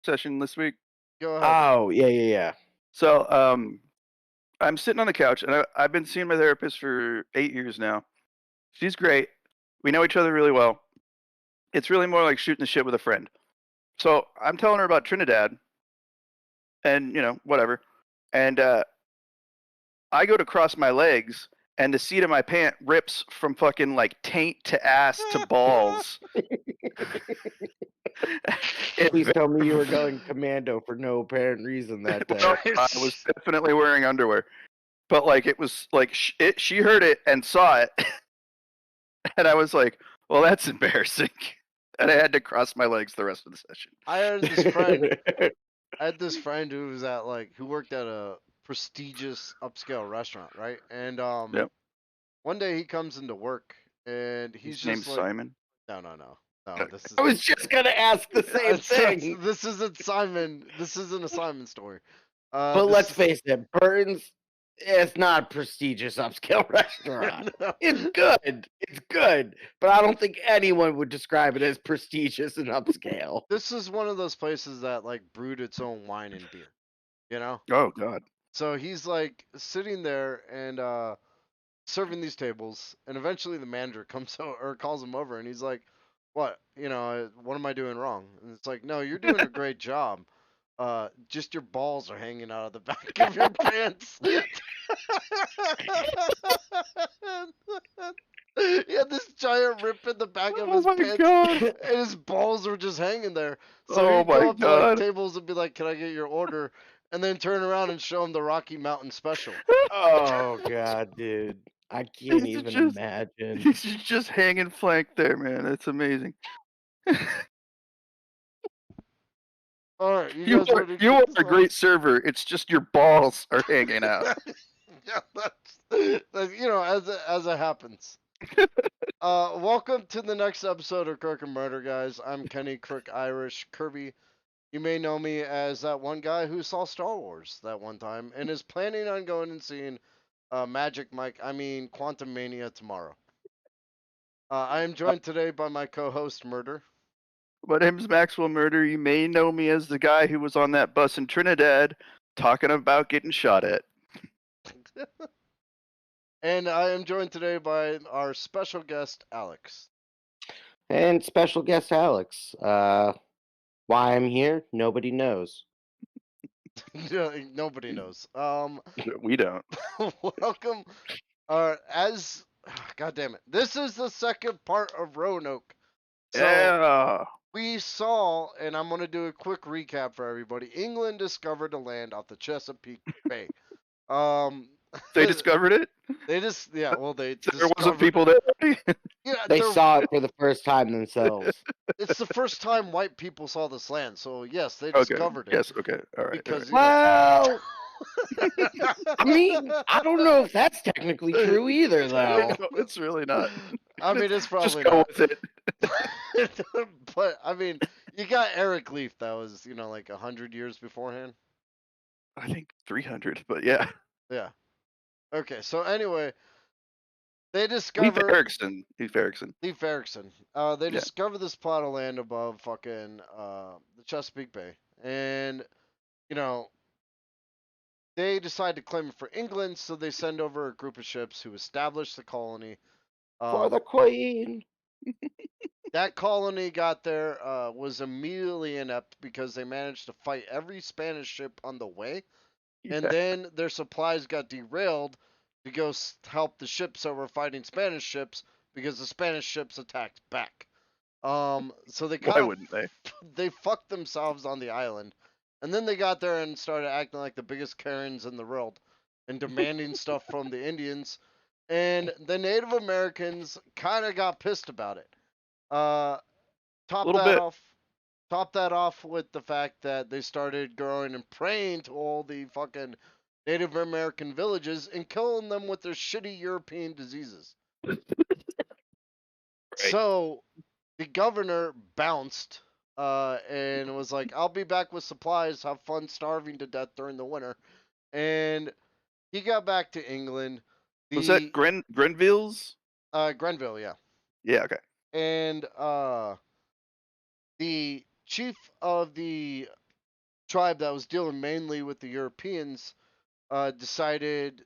session this week. Go ahead. Oh, yeah, yeah, yeah. So, I'm sitting on the couch, and I've been seeing my therapist for 8 years now. She's great. We know each other really well. It's really more like shooting the shit with a friend. So I'm telling her about Trinidad, and whatever. And I go to cross my legs, and the seat of my pant rips from fucking like taint to ass to balls. Please tell me you were going commando for no apparent reason that day. Well, I was definitely wearing underwear, but like it was like she heard it and saw it, and I was like, "Well, that's embarrassing," and I had to cross my legs the rest of the session. I had this friend. I had this friend who was who worked at a prestigious upscale restaurant, right? And Yep. one day he comes into work and he's His just name's like, Simon. no. This is I was just gonna ask the same thing. this isn't Simon. This isn't a Simon story. But This let's is- face it, Burton's it's not a prestigious upscale restaurant. No. It's good. It's good. But I don't think anyone would describe it as prestigious and upscale. This is one of those places that like brewed its own wine and beer, you know? Oh God. So he's like sitting there and serving these tables, and eventually the manager comes out or calls him over, and he's like, "What? What am I doing wrong?" And it's like, "No, you're doing a great job. Just your balls are hanging out of the back of your pants." He had this giant rip in the back of Oh his my pants, God. and his balls were just hanging there. So Oh he'd go my up to like God. tables and be like, "Can I get your order?" And then turn around and show him the Rocky Mountain Special. Oh god, dude. I can't He's even just- imagine. He's just hanging flank there, man. It's amazing. All right, you You guys are, ready to you kick are this a off? great server. It's just your balls are hanging out. Yeah, as it happens. Welcome to the next episode of Crook and Murder, guys. I'm Kenny Crook Irish Kirby. You may know me as that one guy who saw Star Wars that one time and is planning on going and seeing Quantum Mania tomorrow. I am joined today by my co-host Murder. My name's Maxwell Murder. You may know me as the guy who was on that bus in Trinidad talking about getting shot at. And I am joined today by our special guest Alex. And special guest Alex. Why I'm here, nobody knows. Nobody knows. We don't. Welcome. God damn it. This is the second part of Roanoke. So Yeah. we saw, and I'm going to do a quick recap for everybody. England discovered a land off the Chesapeake Bay. They discovered it? They There discovered, wasn't people there already? yeah, They saw it for the first time themselves. it's the first time white people saw this land. So yes, they Okay. discovered it. Yes, okay. All right. Because Well, I mean, I don't know if that's technically true either, though. No, it's really not. I mean, it's Just probably go not. with it. But I mean, you got Eric Leaf. That was like 100 years beforehand. I think 300, but yeah. Yeah. Okay. So anyway, they Leif discovered Erikson. Leif Erikson. Leif Erikson. They Yeah. discovered this plot of land above fucking the Chesapeake Bay, and they decide to claim it for England. So they send over a group of ships who establish the colony. For the Queen. That colony got there, was immediately inept because they managed to fight every Spanish ship on the way, and Yeah. then their supplies got derailed to go help the ships that were fighting Spanish ships because the Spanish ships attacked back. So they Why wouldn't they? they fucked themselves on the island, and then they got there and started acting like the biggest Karens in the world and demanding stuff from the Indians, and the Native Americans kind of got pissed about it. Top Little that bit. off. Top that off with the fact that they started going and praying to all the fucking Native American villages and killing them with their shitty European diseases. So the governor bounced and was like, "I'll be back with supplies. Have fun starving to death during the winter." And he got back to England. Was that Grenville's? Grenville? Yeah. Yeah, okay. And the chief of the tribe that was dealing mainly with the Europeans decided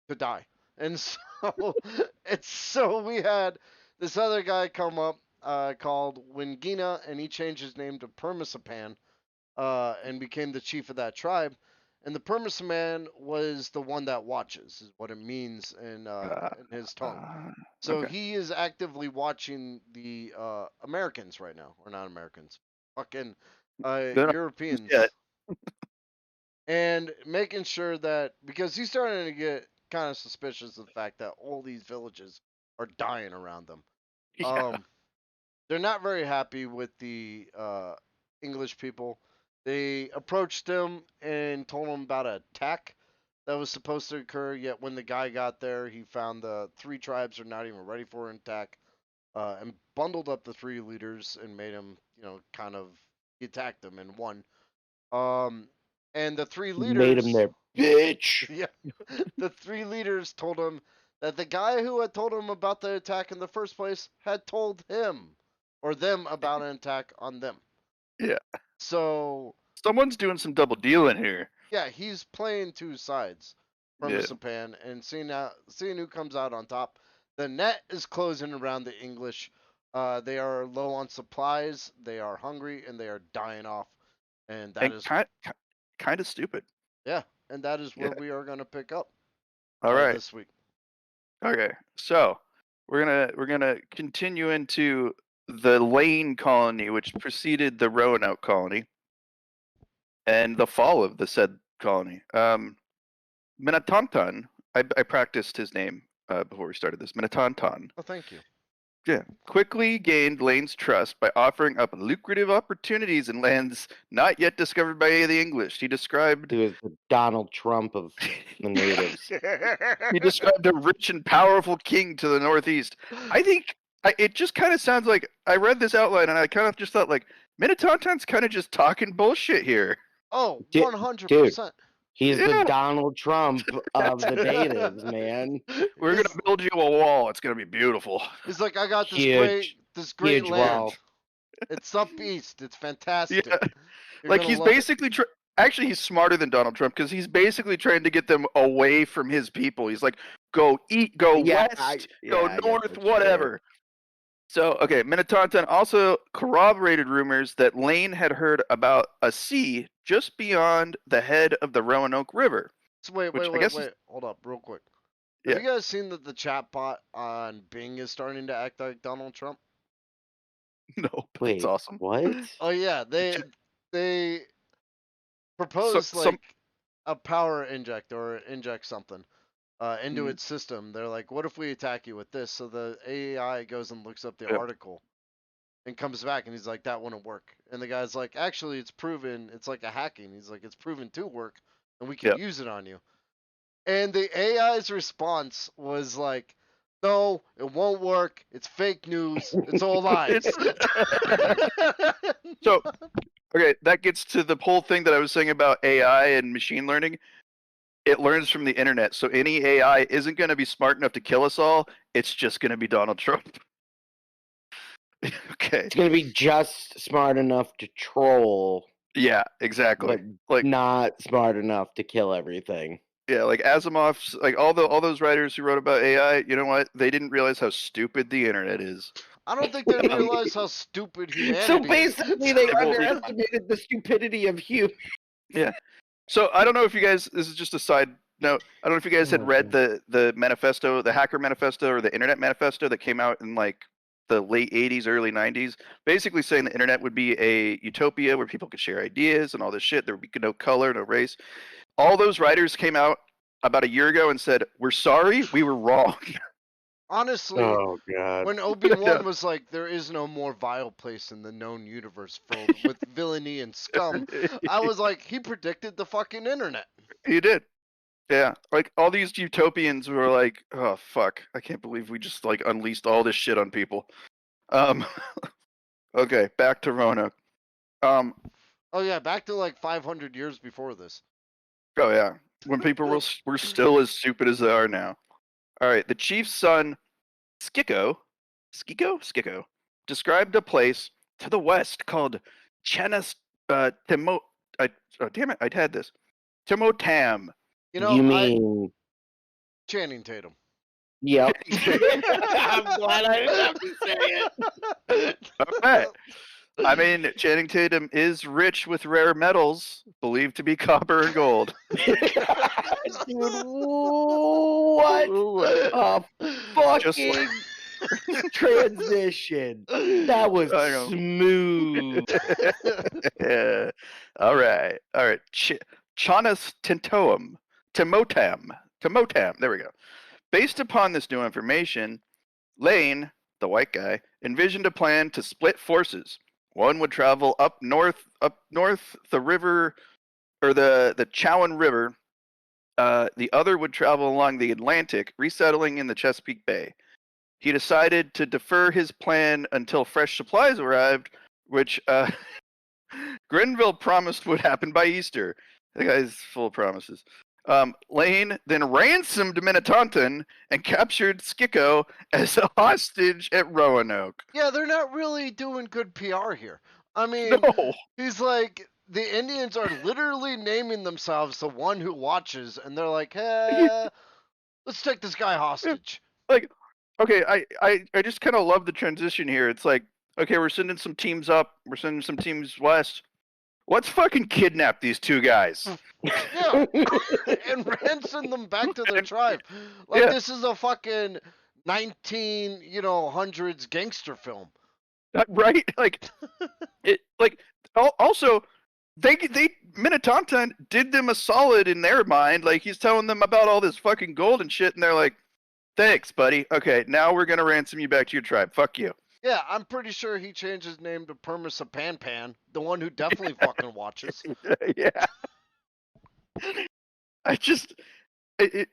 to die. And so we had this other guy come up called Wingina, and he changed his name to Permisapan and became the chief of that tribe. And the Permisaman was the one that watches, is what it means in his tongue. So Okay. he is actively watching the Americans right now, or not Americans, fucking Don't Europeans, yet. and making sure that, because he's starting to get kind of suspicious of the fact that all these villages are dying around them. Yeah. They're not very happy with the English people. They approached him and told him about an attack that was supposed to occur. Yet when the guy got there, he found the 3 tribes are not even ready for an attack, and bundled up the 3 leaders and made them, kind of, he attacked them and won. And the 3 leaders Made him their bitch. yeah, the 3 leaders told him that the guy who had told him about the attack in the first place had told him or them about an attack on them. Yeah. So Someone's doing some double dealing here. yeah, he's playing 2 sides from Yeah. Japan and seeing who comes out on top. The net is closing around the English. They are low on supplies, they are hungry, and they are dying off. And that And is kind of stupid. yeah, and that is where Yeah. we are going to pick up All right. this week. Okay. So we're gonna continue into the Lane Colony, which preceded the Roanoke Colony, and the fall of the said colony. Minatantan. I practiced his name before we started this. Minatantan. Oh, thank you. Yeah, quickly gained Lane's trust by offering up lucrative opportunities in lands not yet discovered by any of the English. He described He was the Donald Trump of the natives. he described a rich and powerful king to the northeast. I think it just kind of sounds like I read this outline and I kind of just thought like Minatantan's kind of just talking bullshit here. Oh, Dude, 100%. He's Yeah. the Donald Trump of the natives, man. We're gonna build you a wall. It's gonna be beautiful. He's like, I got this Huge- great huge land. wall. It's up east. It's fantastic. Yeah. You're Like gonna he's love it." basically actually he's smarter than Donald Trump because he's basically trying to get them away from his people. He's like, go Yeah, west, I go guess north, that's whatever. So okay, Minatantan also corroborated rumors that Lane had heard about a sea just beyond the head of the Roanoke River. So wait. which I guess is- Hold up, real quick. Yeah. Have you guys seen that the chatbot on Bing is starting to act like Donald Trump? No, but Wait, it's awesome. what? Oh yeah, they proposed some- like a power inject or inject something into Mhm. its system. They're like, what if we attack you with this? So the AI goes and looks up the Yep. article and comes back and he's like, that wouldn't work. And the guy's like, actually, it's proven. It's like a hacking. He's like, it's proven to work, and we can Yep. use it on you. And the AI's response was like, no, it won't work. It's fake news. It's all lies. So, okay, that gets to the whole thing that I was saying about AI and machine learning. It learns from the internet, so any AI isn't going to be smart enough to kill us all. It's just going to be Donald Trump. Okay. It's gonna be just smart enough to troll, Yeah, exactly. but Like, not smart enough to kill everything. yeah, like Asimov's, like all those writers who wrote about AI. You know what? They didn't realize how stupid the internet is. I don't think they realize how stupid humanity So is. basically, they Well, underestimated the stupidity of humans. So I don't know if you guys. This is just a side note. I don't know if you guys had read the manifesto, the hacker manifesto, or the internet manifesto that came out in like the late 80s, early 90s, basically saying the internet would be a utopia where people could share ideas and all this shit. There would be no color, no race. All those writers came out about a year ago and said, "We're sorry, we were wrong." Honestly, Oh god. when Obi-Wan Yeah. was like, there is no more vile place in the known universe filled with villainy and scum, I was like, he predicted the fucking internet. He did. Yeah, like all these utopians were like, "Oh fuck, I can't believe we just like unleashed all this shit on people." Okay, back to Roanoke. Oh yeah, back to like 500 years before this. Oh yeah, when people were still as stupid as they are now. All right, the chief's son, Skiko, described a place to the west called damn it, I'd had this. Timotam. You know, You mean? Channing Tatum. Yep. I'm glad I didn't have to say it. Okay. I mean, Channing Tatum is rich with rare metals, believed to be copper and gold. Dude, what a Just fucking transition. That was I know. smooth. Yeah. All right. Chanas Timotam. There we go. Based upon this new information, Lane, the white guy, envisioned a plan to split forces. One would travel up north the river, or the Chowan River. The other would travel along the Atlantic, resettling in the Chesapeake Bay. He decided to defer his plan until fresh supplies arrived, which Grenville promised would happen by Easter. The guy's full of promises. Lane then ransomed Minnetonton and captured Skiko as a hostage at Roanoke. Yeah, they're not really doing good PR here. I mean, No. he's like, the Indians are literally naming themselves the one who watches, and they're like, hey, let's take this guy hostage. Like, okay, I just kind of love the transition here. It's like, okay, we're sending some teams up, we're sending some teams west. Let's fucking kidnap these two guys. Yeah, and ransom them back to their tribe. Like, Yeah. this is a fucking 1900s gangster film. Right? Like, also, they Minnetonton did them a solid in their mind. Like, he's telling them about all this fucking gold and shit, and they're like, thanks, buddy. Okay, now we're gonna ransom you back to your tribe. Fuck you. Yeah, I'm pretty sure he changed his name to Permis Pan, the one who definitely fucking watches. Yeah. I just, if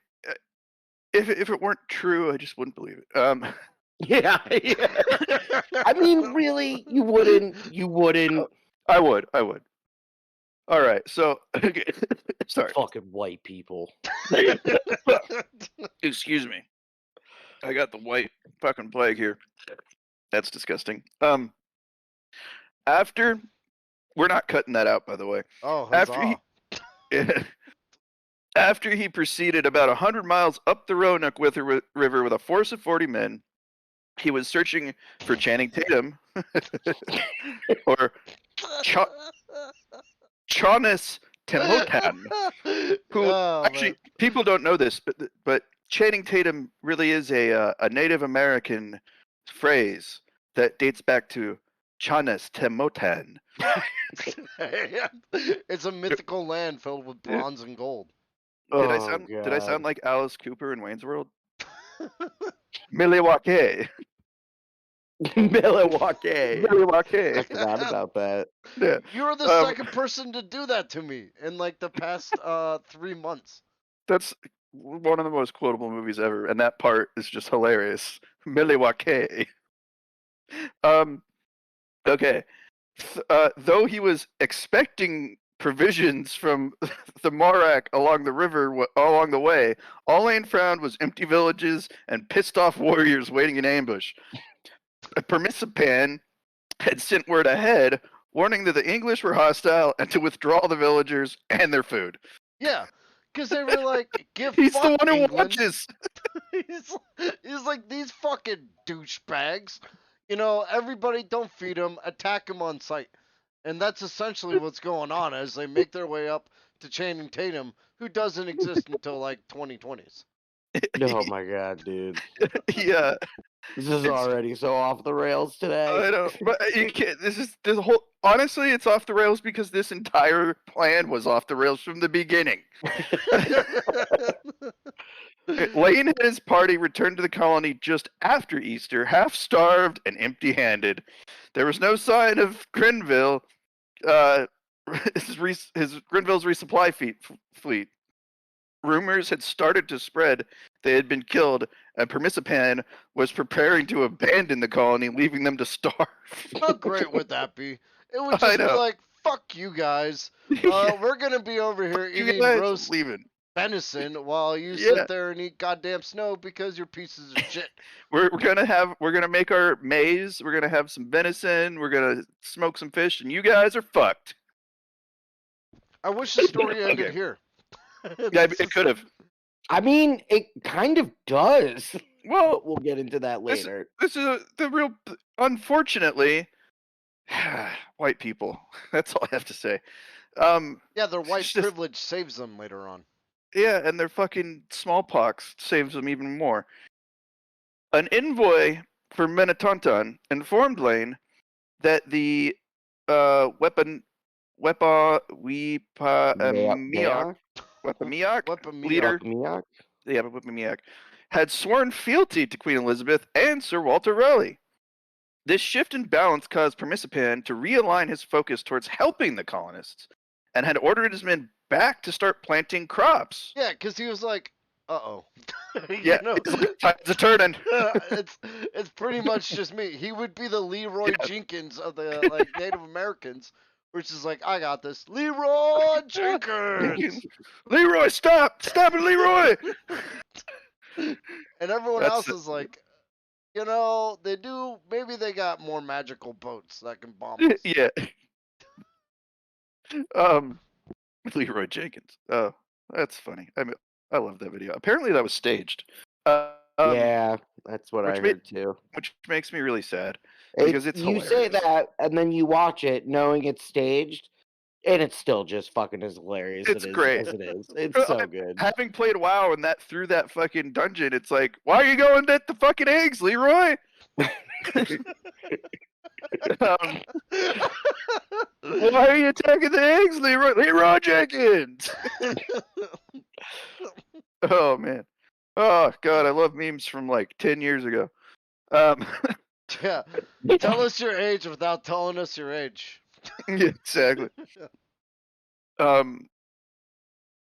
it weren't true, I just wouldn't believe it. Yeah. I mean, really, you wouldn't. I would. All right, so sorry. Fucking white people. Excuse me. I got the white fucking plague here. That's disgusting. After we're not cutting that out, by the way. Oh, After he proceeded about 100 miles up the Roanoke River with a force of 40 men, he was searching for Channing Tatum or Chanas Timotam, who actually people don't know this, but Channing Tatum really is a Native American phrase that dates back to Chanas Timotan. It's a mythical land filled with bronze and gold. Did I sound like Alice Cooper in Wayne's World? Milwaukee. Milwaukee. Milwaukee. I forgot about that. Yeah. You're the second person to do that to me in like the past 3 months. That's one of the most quotable movies ever, and that part is just hilarious. Milwaukee. Okay. Though he was expecting provisions from the Morak along the river along the way, all Lane found was empty villages and pissed off warriors waiting in ambush. Permissipan had sent word ahead, warning that the English were hostile and to withdraw the villagers and their food. Yeah, because they were like, He's the one who watches. He's like, these fucking douchebags. Everybody don't feed them, attack them on sight. And that's essentially what's going on as they make their way up to Channing Tatum, who doesn't exist until like 2020s. Oh my god, dude. Yeah. This is already so off the rails today. I know, but you can't. This whole. Honestly, it's off the rails because this entire plan was off the rails from the beginning. Lane and his party returned to the colony just after Easter, half-starved and empty-handed. There was no sign of Grenville, his Grenville's resupply fleet. Rumors had started to spread they had been killed, and Permissipan was preparing to abandon the colony, leaving them to starve. How great would that be? It would just be like, fuck you guys. We're going to be over here eating roast venison while you sit there and eat goddamn snow because you're pieces of shit. We're gonna make our maize, we're gonna have some venison, we're gonna smoke some fish, and you guys are fucked. I wish the story ended Okay. here. Yeah, it could have. I mean, it kind of does. Well, But we'll get into that this later. is the real. Unfortunately, white people. That's all I have to say. Yeah, their it's white just- privilege saves them later on. Yeah, and their fucking smallpox saves them even more. An envoy for Menatonton informed Lane that the Wepamiak leader, Wepamiak? yeah, Wepamiak, had sworn fealty to Queen Elizabeth and Sir Walter Raleigh. This shift in balance caused Permissipan to realign his focus towards helping the colonists, and had ordered his men back to start planting crops. Yeah, because he was like, "Uh-oh." Yeah, it's like, time's a turning. it's pretty much just me. He would be the Leroy Jenkins of the like Native Americans, which is like, I got this, Leroy Jenkins. Leroy, stop it, Leroy. And everyone That's else it. is like, maybe they got more magical boats that can bomb us. Yeah. Leroy Jenkins. Oh, that's funny. I mean, I love that video. Apparently, that was staged. Yeah, that's what I which heard too. Which makes me really sad because it's you say hilarious. that, and then you watch it knowing it's staged, and it's still just fucking as hilarious It's great. as it is. It's so good. Having played WoW and that through that fucking dungeon, it's like, why are you going at the fucking eggs, Leroy? Why are you attacking the eggs, Leroy? Leroy Jenkins. Oh man. Oh god, I love memes from like 10 years ago. Yeah. Tell us your age without telling us your age. Yeah, exactly. I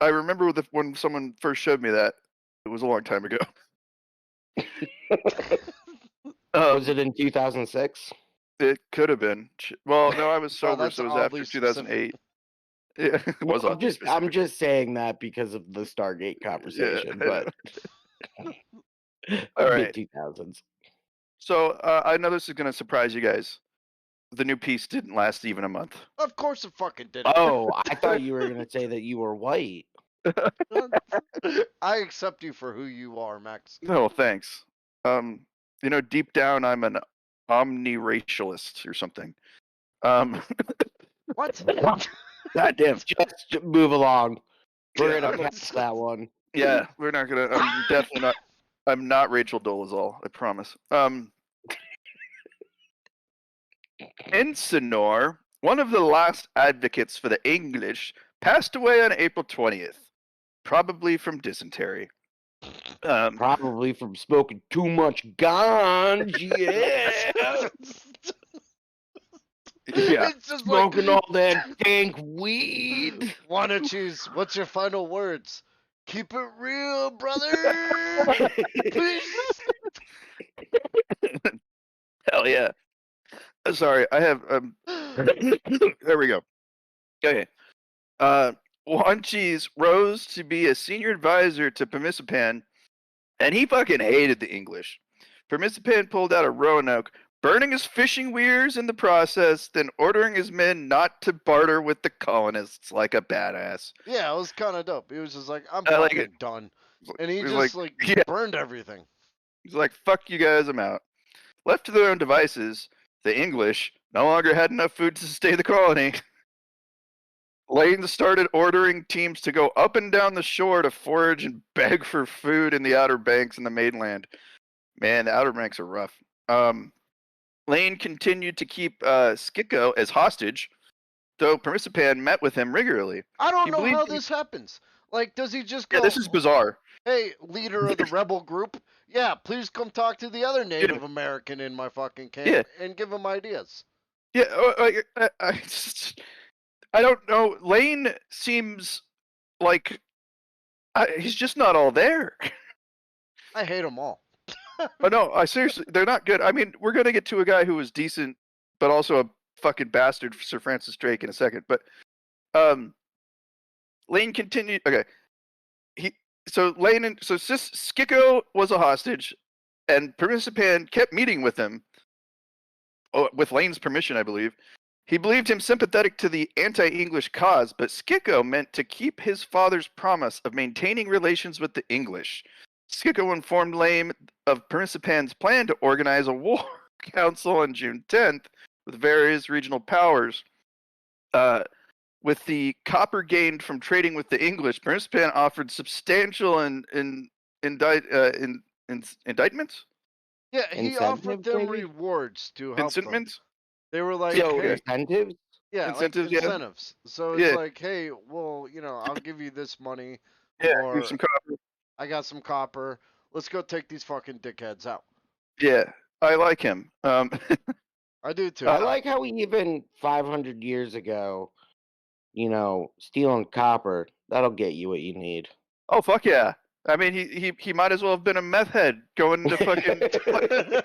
remember when someone first showed me that. It was a long time ago. Was it in 2006? It could have been. Well, no, I was sober, that's so it was oddly after 2008. Yeah, it was Well, oddly I'm just saying that because of the Stargate conversation, but All right. mid 2000s. So I know this is gonna surprise you guys. The new piece didn't last even a month. Of course it fucking didn't. Oh, I thought you were gonna say that you were white. I accept you for who you are, Max. No, thanks. Deep down, I'm an omniracialist or something. What? God damn. Just move along. We're Yeah, gonna catch that one. Yeah, we're not gonna. I'm definitely not. I'm not Rachel Dolezal. I promise. Ensenor, one of the last advocates for the English, passed away on April 20th, probably from dysentery. Probably from smoking too much ganja. Yeah. Yeah. It's just Smoking all that dank weed. Wanna choose? What's your final words? Keep it real, brother. Please. Hell yeah. Sorry, I have. There we go. Okay. Juan Cheese rose to be a senior advisor to Permissipan, and he fucking hated the English. Permissipan pulled out of Roanoke, burning his fishing weirs in the process, then ordering his men not to barter with the colonists like a badass. Yeah, it was kind of dope. He was just like, I'm I like fucking it. done. And he He was just like, yeah. burned everything. He's like, fuck you guys, I'm out. Left to their own devices, the English no longer had enough food to sustain the colony. Lane started ordering teams to go up and down the shore to forage and beg for food in the Outer Banks and the mainland. Man, the Outer Banks are rough. Lane continued to keep Skiko as hostage, though Permissipan met with him regularly. I don't He know believed how he- this happens. Like, does he just go, Yeah, this is bizarre. hey, leader of the rebel group, yeah, please come talk to the other Native American in my fucking camp and give him ideas. Yeah, I don't know. Lane seems like he's just not all there. I hate them all. But no, I seriously, they're not good. I mean, we're gonna get to a guy who was decent, but also a fucking bastard, Sir Francis Drake, in a second. But Lane continued. Okay, Skiko was a hostage, and Permissipan kept meeting with him, with Lane's permission, I believe. He believed him sympathetic to the anti-English cause, but Skiko meant to keep his father's promise of maintaining relations with the English. Skiko informed Lane of Permissipan's plan to organize a war council on June 10th with various regional powers. With the copper gained from trading with the English, Permissipan offered substantial indictments? Yeah, he offered Incentives, them maybe? rewards to help them. Incentives? They were like, So, hey, Incentives? yeah, like incentives, yeah. incentives. So it's Yeah. like, hey, well, I'll give you this money, Yeah, or here's some copper. I got some copper. Let's go take these fucking dickheads out. Yeah, I like him. I do too. I like how even 500 years ago, stealing copper, that'll get you what you need. Oh, fuck yeah. I mean, he might as well have been a meth head going into fucking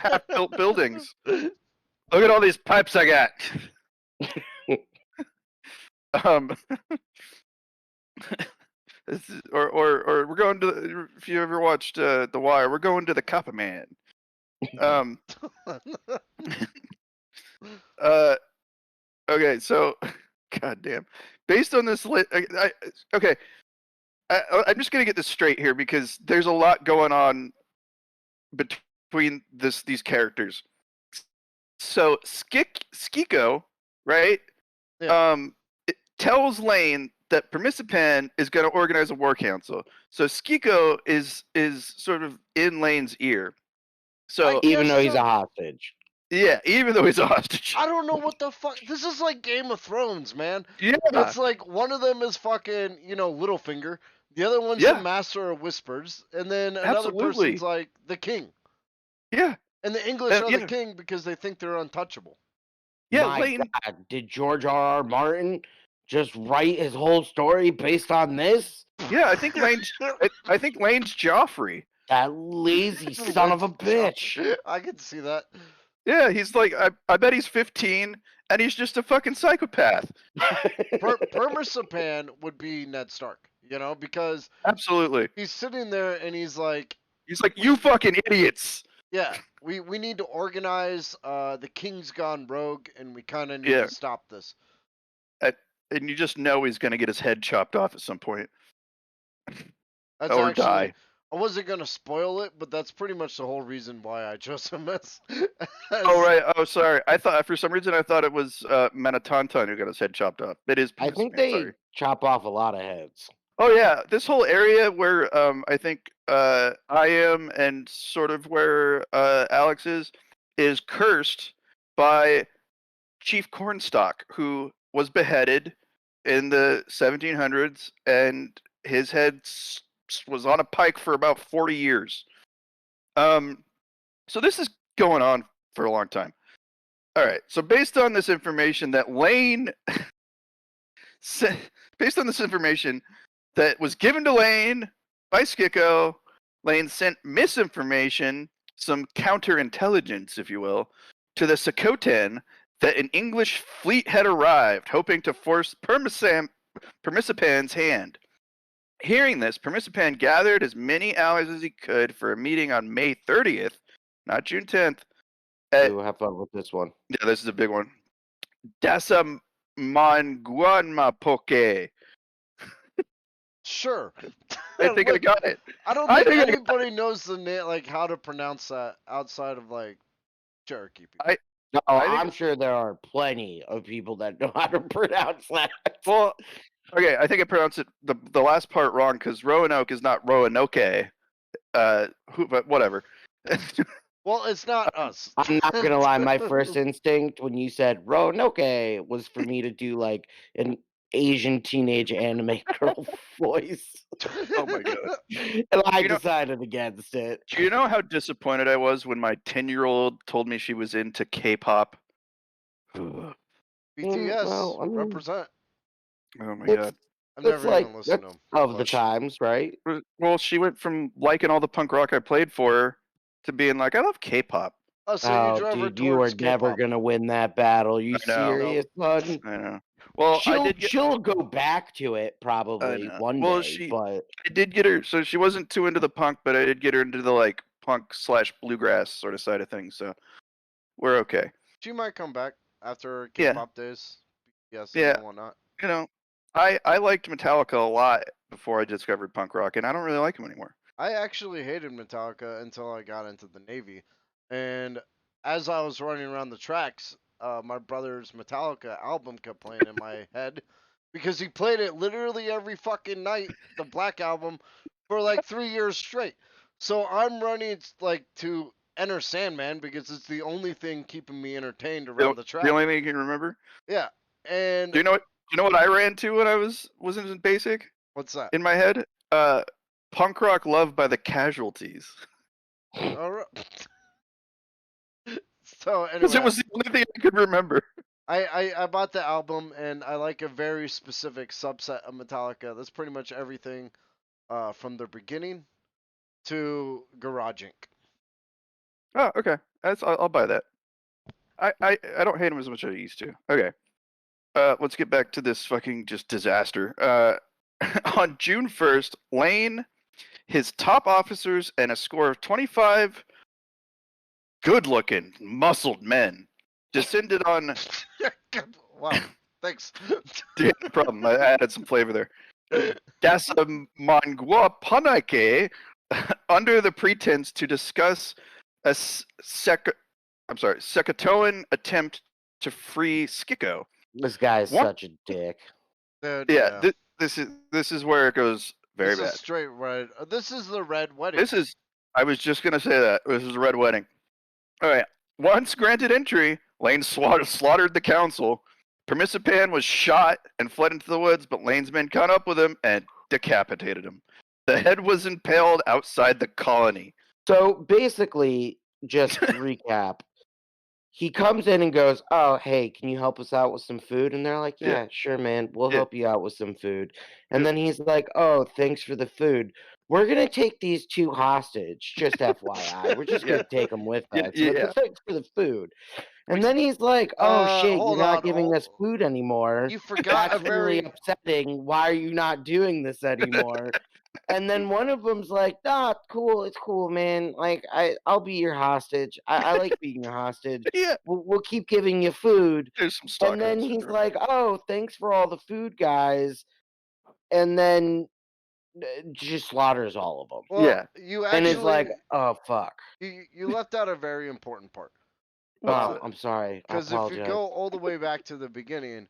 half-built buildings. Look at all these pipes I got. Or we're going to. If you ever watched The Wire, we're going to the Copper Man. Okay, so, goddamn. Based on this, okay. I'm just gonna get this straight here because there's a lot going on between these characters. So Skiko, right? Yeah. It tells Lane that Permissipan is going to organize a war council. So Skiko is sort of in Lane's ear. So Even guess though he's so. a hostage. Yeah, even though he's a hostage. I don't know what the fuck. This is like Game of Thrones, man. Yeah. It's like one of them is fucking, Littlefinger. The other one's Yeah. the Master of Whispers, and then another Absolutely. person's like the King. Yeah. And the English are yeah. the king because they think they're untouchable. Yeah, My Lane. God, did George R.R. Martin just write his whole story based on this? Yeah, I think Lane's Joffrey. That lazy son of a bitch. I can see that. Yeah, he's like, I bet he's 15 and he's just a fucking psychopath. Permissipan would be Ned Stark, because Absolutely. he's sitting there and he's like, you fucking idiots. yeah, we need to organize. The king's gone rogue, and we kind of need Yeah. to stop this. And you just know he's gonna get his head chopped off at some point. That's or actually, die. I wasn't gonna spoil it, but that's pretty much the whole reason why I chose him as. Oh right. Oh sorry. I thought for some reason it was Manatantan who got his head chopped off. It is. I think Permissipan, they sorry. chop off a lot of heads. Oh yeah, this whole area where I think I am and sort of where Alex is cursed by Chief Cornstalk, who was beheaded in the 1700s, and his head was on a pike for about 40 years. So this is going on for a long time. All right. So based on this information that Lane, based on this information that was given to Lane by Skiko, Lane sent misinformation, some counterintelligence, if you will, to the Sokotan that an English fleet had arrived, hoping to force Permissipan's hand. Hearing this, Permissipan gathered as many allies as he could for a meeting on May 30th, not June 10th. Ooh, have fun with this one. Yeah, this is a big one. Dasa Manguanmapoke. Sure. I think I got it. I don't I think think I got anybody knows the name, like how to pronounce that outside of like Cherokee people. No, I think- I'm sure there are plenty of people that know how to pronounce that. Well, okay, I think I pronounced it the last part wrong because Roanoke is not Roanoke. But whatever. Well, it's not us. I'm not gonna lie, my first instinct when you said Roanoke was for me to do like an Asian teenage anime girl voice. Oh my god. And I You know- decided against it. Do you know how disappointed I was when my 10-year-old told me she was into K-pop? Oh BTS well, I mean- represent. my It's- god. I've That's never like even listened to that's them. of the Much. times, right? Well, she went from liking all the punk rock I played for her to being like, I love K-pop. Oh, so you Oh, drove her dude, you are towards never K-pop. gonna win that battle. You I know. serious, son? I know. Well, She'll go back to it probably know. one Well, day, but I did get her, so she wasn't too into the punk, but I did get her into the like punk / bluegrass sort of side of things. So we're okay. She might come back. after Yeah. K-pop days, yes, Yeah. and whatnot. You know, I liked Metallica a lot before I discovered punk rock, and I don't really like them anymore. I actually hated Metallica until I got into the Navy, and as I was running around the tracks, my brother's Metallica album kept playing in my head because he played it literally every fucking night, the Black Album, for like 3 years straight. So I'm running like to Enter Sandman because it's the only thing keeping me entertained around the The track. only thing you can remember. Yeah, and Do you know what? Do you know what I ran to when I was in basic what's that? in my head? Punk rock love by the Casualties. All right. So Because it anyway, was the only thing I could remember. I bought the album and I like a very specific subset of Metallica. That's pretty much everything from the beginning to Garage Inc. Oh, okay. I'll buy that. I don't hate him as much as I used to. Okay. Let's get back to this fucking just disaster. On June 1st, Lane, his top officers, and a score of 25 good-looking, muscled men descended on. Wow, thanks. No problem. I added some flavor there. Dasamangwapanake under the pretense to discuss a Sekatoan attempt to free Skiko. This guy is such a dick. Dude, Yeah, this is where it goes very this bad. is straight red. This is the red wedding. I was just gonna say that this is a red wedding. All right. Once granted entry, Lane slaughtered the council. Permissipan was shot and fled into the woods, but Lane's men caught up with him and decapitated him. The head was impaled outside the colony. So basically, just to recap, he comes in and goes, "Oh, hey, can you help us out with some food?" And they're like, "Yeah, sure, man. We'll help you out with some food." And then he's like, "Oh, thanks for the food. We're going to take these two hostage, just FYI. We're just going to take them with us. But thanks for the food." And then he's like, "Oh, shit, you're not giving us food anymore. You forgot That's really upsetting. Why are you not doing this anymore?" And then one of them's like, "Nah, cool, it's cool, man. Like, I'll be your hostage. I like being your hostage. Yeah. We'll keep giving you food." There's some stock. And then he's like, "Oh, thanks for all the food, guys." And then just slaughters all of them. Well, yeah. You actually, and is like, "Oh, fuck." You left out a very important part. Oh, I'm sorry. I Because if apologize. you go all the way back to the beginning,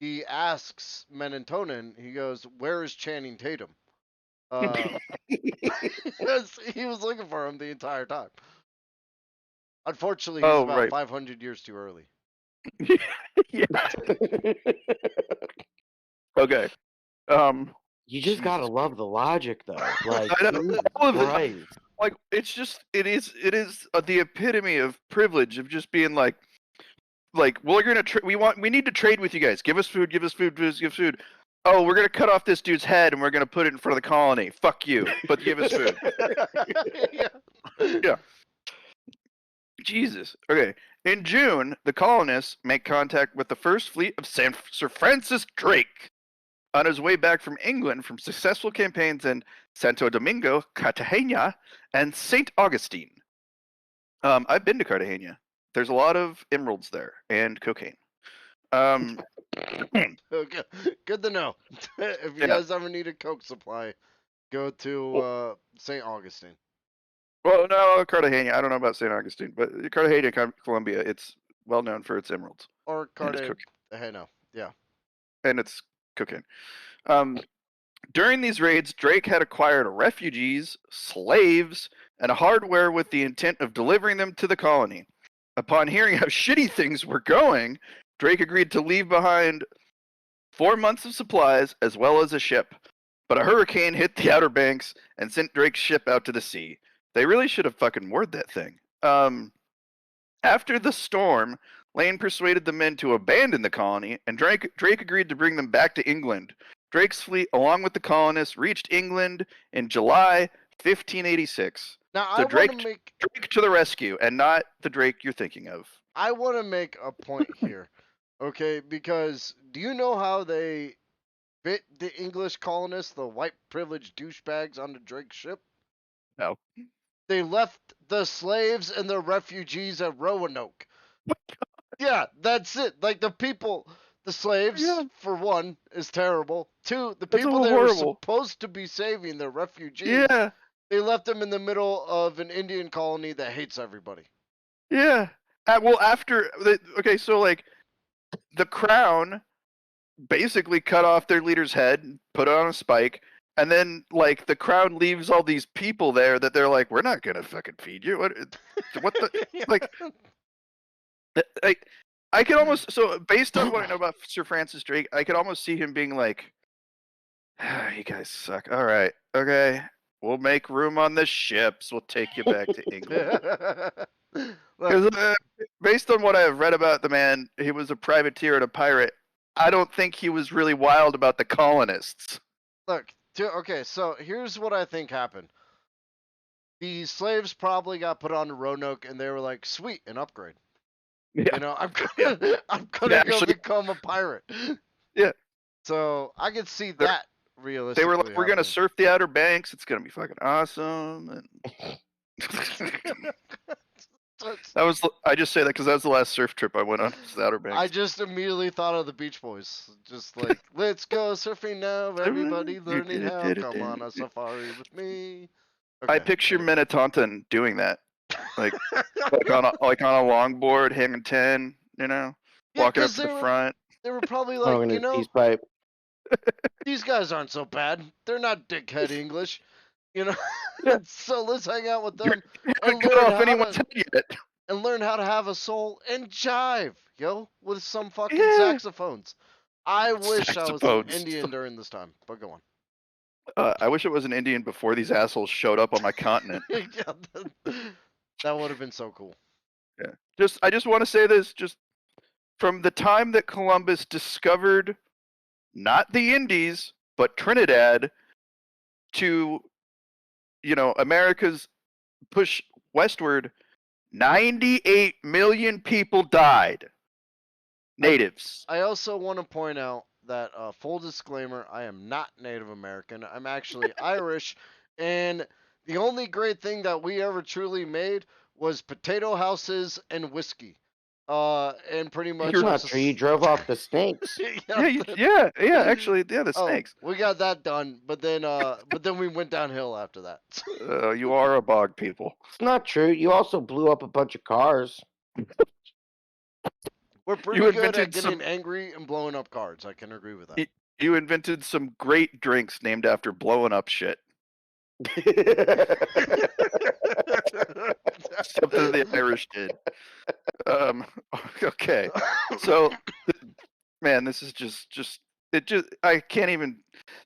he asks Menatonin, he goes, "Where is Channing Tatum?" Because he was looking for him the entire time. Unfortunately, he's about 500 years too early. Yeah. Okay. You just gotta love the logic, though. Like, like it's just it is the epitome of privilege of just being like we're gonna we need to trade with you guys. Give us food. Give us food. Give us food. Oh, we're gonna cut off this dude's head and we're gonna put it in front of the colony. Fuck you, but give us food. Yeah. Jesus. Okay. In June, the colonists make contact with the first fleet of Sir Francis Drake on his way back from England from successful campaigns in Santo Domingo, Cartagena, and St. Augustine. I've been to Cartagena. There's a lot of emeralds there and cocaine. Okay. Good to know. If you guys ever need a coke supply, go to St. Augustine. Well, no, Cartagena. I don't know about St. Augustine, but Cartagena, Colombia, it's well known for its emeralds. Or Cartagena. Yeah. And it's cocaine. During these raids, Drake had acquired refugees, slaves, and hardware with the intent of delivering them to the colony. Upon hearing how shitty things were going, Drake agreed to leave behind 4 months of supplies as well as a ship. But a hurricane hit the Outer Banks and sent Drake's ship out to the sea. They really should have fucking moored that thing. After the storm, Lane persuaded the men to abandon the colony, and Drake agreed to bring them back to England. Drake's fleet, along with the colonists, reached England in July 1586. Now, so Drake to the rescue, and not the Drake you're thinking of. I want to make a point here, okay? Because do you know how they bit the English colonists, the white privileged douchebags, onto Drake's ship? No. They left the slaves and the refugees at Roanoke. Yeah, that's it. Like the people, the slaves, Yeah. for one, is terrible. Two, the That's people all they were horrible. supposed to be saving, the refugees, Yeah. they left them in the middle of an Indian colony that hates everybody. Yeah. Well, okay, so like the crown basically cut off their leader's head, put it on a spike, and then like the crown leaves all these people there that they're like, we're not gonna fucking feed you. What the like? I could almost based on what I know about Sir Francis Drake, I could almost see him being like, you guys suck. All right, okay, we'll make room on the ships. We'll take you back to England. Look, Because based on what I've read about the man, he was a privateer and a pirate. I don't think he was really wild about the colonists. okay, so here's what I think happened. The slaves probably got put on to Roanoke, and they were like, "Sweet, an upgrade." Yeah. You know, I'm gonna go become a pirate. Yeah. So I could see that realistically. They were like, we're gonna happening. surf the Outer Banks. It's gonna be fucking awesome. And I just say that because that was the last surf trip I went on. Was the Outer Banks. I just immediately thought of the Beach Boys. Just like, let's go surfing now, everybody learning how. Come on a safari with me. I picture Minnetonton doing that, like on a longboard, hanging 10, you know, walking up to the front. They were probably like, you know, pipe. these guys aren't so bad. They're not dickhead English, you know. So let's hang out with them and cut off anyone's head yet. And learn how to have a soul and jive, yo, with some fucking saxophones. I wish I was an Indian during this time, but go on. I wish it was an Indian before these assholes showed up on my continent. That would have been so cool. Yeah. I just want to say this, just from the time that Columbus discovered not the Indies, but Trinidad, to, you know, America's push westward, 98 million people died. Natives. I also want to point out that, full disclaimer, I am not Native American. I'm actually Irish, and the only great thing that we ever truly made was potato houses and whiskey. And pretty much. You're not true. You drove off the snakes. yeah, actually, the snakes. We got that done, but then we went downhill after that. You are a bog people. It's not true. You also blew up a bunch of cars. We're pretty good at getting angry and blowing up cars. I can agree with that. You invented some great drinks named after blowing up shit. Something the Irish did. Okay. So, man, this is I can't even.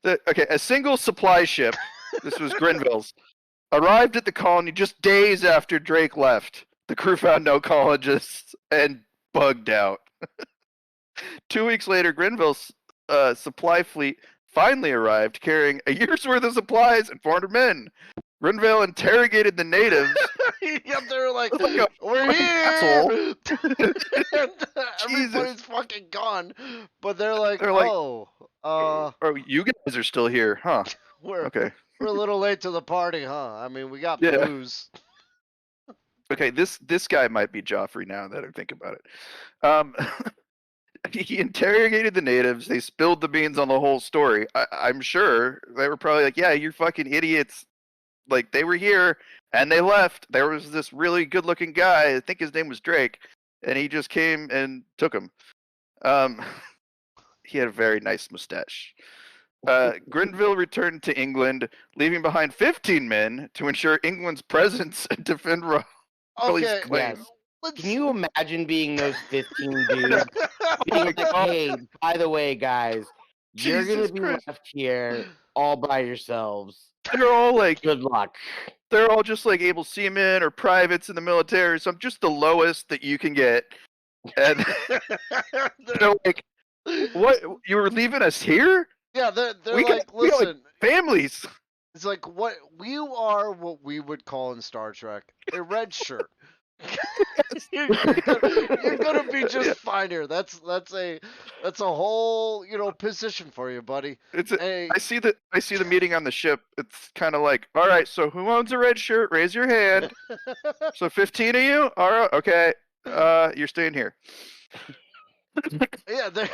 Okay, a single supply ship, this was Grenville's, arrived at the colony just days after Drake left. The crew found no colonists and bugged out. 2 weeks later, Grenville's supply fleet finally arrived, carrying a year's worth of supplies and 400 men. Grenville interrogated the natives. Yep, they were like, we're here! Everybody's fucking gone. But they're like, oh, you guys are still here, huh? We're a little late to the party, huh? I mean, we got booze. Okay, this guy might be Joffrey now that I think about it. He interrogated the natives. They spilled the beans on the whole story. I'm sure they were probably like, yeah, you're fucking idiots. Like, they were here and they left. There was this really good-looking guy. I think his name was Drake, and he just came and took him. He had a very nice mustache. Grenville returned to England, leaving behind 15 men to ensure England's presence and defend Raleigh's claim. Can you imagine being those 15 dudes? Being like, hey, by the way, guys, you're going to be left here all by yourselves. They're all like, good luck. They're all just like able seamen or privates in the military. So I'm just the lowest that you can get. And they're like, what? You were leaving us here? Yeah, they're like, listen, families. It's like, you are what we would call in Star Trek a red shirt. You're gonna be just fine here. That's a whole position for you, buddy. I see the meeting on the ship. It's kind of like, all right, so who owns a red shirt? Raise your hand. So 15 of you. All right, okay. You're staying here. Yeah, they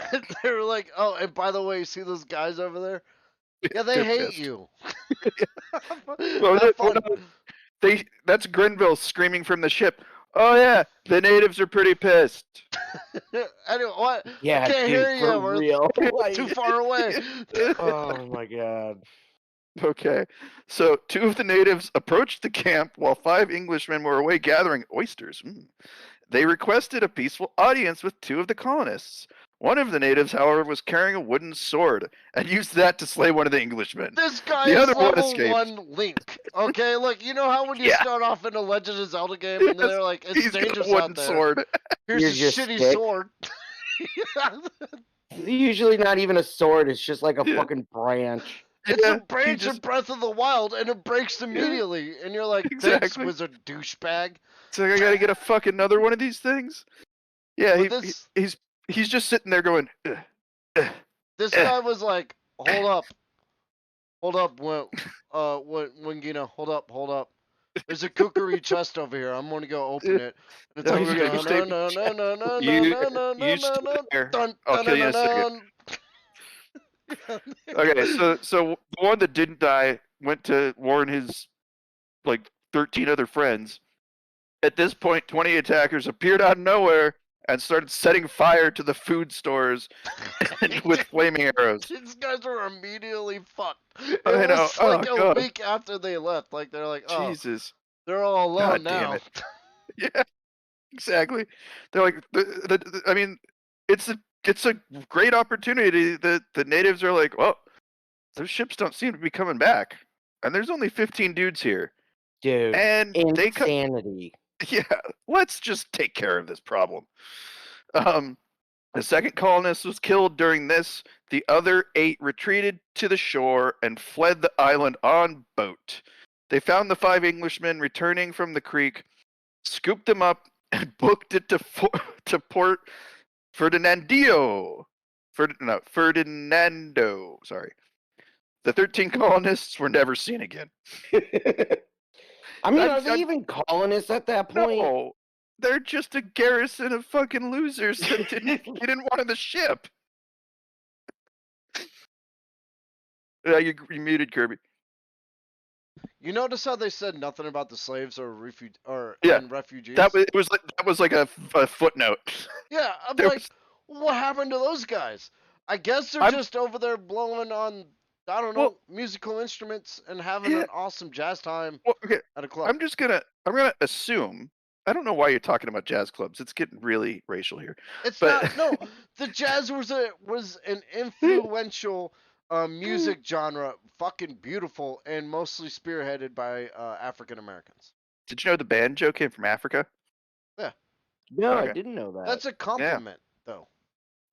were like, oh, and by the way, you see those guys over there? Yeah, they They're hate pissed. you. Well, Have well, fun. no, that's Grenville screaming from the ship. Oh yeah, the natives are pretty pissed. Anyway, what? I Yeah, can't dude, hear for you. We're real. too far away. Oh my god. Okay, so 2 of the natives approached the camp while 5 Englishmen were away gathering oysters. They requested a peaceful audience with 2 of the colonists. One of the natives, however, was carrying a wooden sword and used that to slay one of the Englishmen. This guy The is other one level escaped. 1 Link. Okay, look, you know how when you Yeah. start off in a Legend of Zelda game and Yes, they're like, it's he's got dangerous a wooden out there. sword. Here's Here's a your shitty stick. sword. Usually not even a sword, it's just like a Yeah. fucking branch. It's Yeah, a branch of Breath of the Wild and it breaks immediately. And you're like, thanks, exactly. wizard douchebag. So I gotta get a fucking another one of these things. Yeah, But he's just sitting there going. this guy was like, hold up, Wingina, hold up. There's a cookery chest over here. I'm gonna go open it. And it's No, like, we're gonna stay- You stay there. I'll kill you in a second. Okay, so the one that didn't die went to warn his like 13 other friends. At this point, 20 attackers appeared out of nowhere and started setting fire to the food stores with flaming arrows. These guys are immediately fucked. It I know. was like Oh, a God. week after they left. Like they're like, oh, Jesus. they're all alone God damn now. it. Yeah, exactly. They're like, I mean, it's a great opportunity. The natives are like, well, those ships don't seem to be coming back, and there's only 15 dudes here, Dude, and insanity. yeah, let's just take care of this problem. The second colonist was killed during this. The other 8 retreated to the shore and fled the island on boat. They found the 5 Englishmen returning from the creek, scooped them up, and booked it to Port Ferdinando. Ferdinando. Sorry. The 13 colonists were never seen again. I mean, are they even colonists at that point? No, they're just a garrison of fucking losers that didn't want on the ship. Yeah, you muted, Kirby. You notice how they said nothing about the slaves or refugees? That was like a footnote. Yeah, I'm There like, what happened to those guys? I guess they're just over there blowing on, I don't know, musical instruments and having an awesome jazz time at a club. I'm gonna assume. I don't know why you're talking about jazz clubs. It's getting really racial here. No. The jazz was an influential music genre, fucking beautiful, and mostly spearheaded by African Americans. Did you know the banjo came from Africa? Yeah. No, Okay. I didn't know that. That's a compliment, though.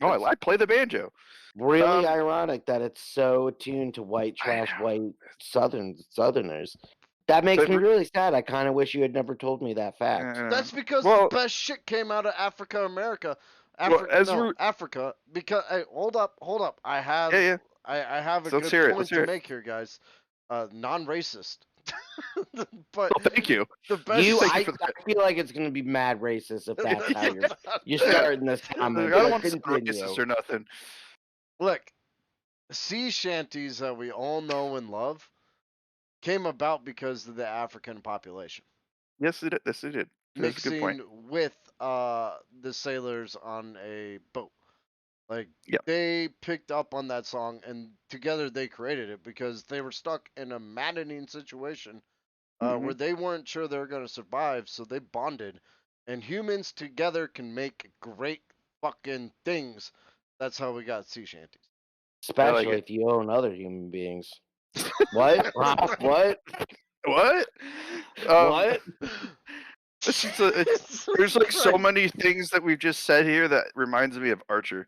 Oh, I play the banjo. Really ironic that it's so attuned to white trash, white Southerners. That makes me really sad. I kind of wish you had never told me that fact. That's because the best shit came out of Africa. Africa. Because hey, hold up. I have a good point to make here, guys. Non-racist. But thank you. The best. I feel like it's gonna be mad racist if that's how you're starting this comment. I don't want to be racist or nothing. Look, sea shanties that we all know and love came about because of the African population. Yes, it did. That's a good point. Mixing with the sailors on a boat. Like, they picked up on that song, and together they created it because they were stuck in a maddening situation where they weren't sure they were going to survive, so they bonded. And humans together can make great fucking things. That's how we got sea shanties. Especially if you own other human beings. What? What? What? What? There's like so many things that we've just said here that reminds me of Archer.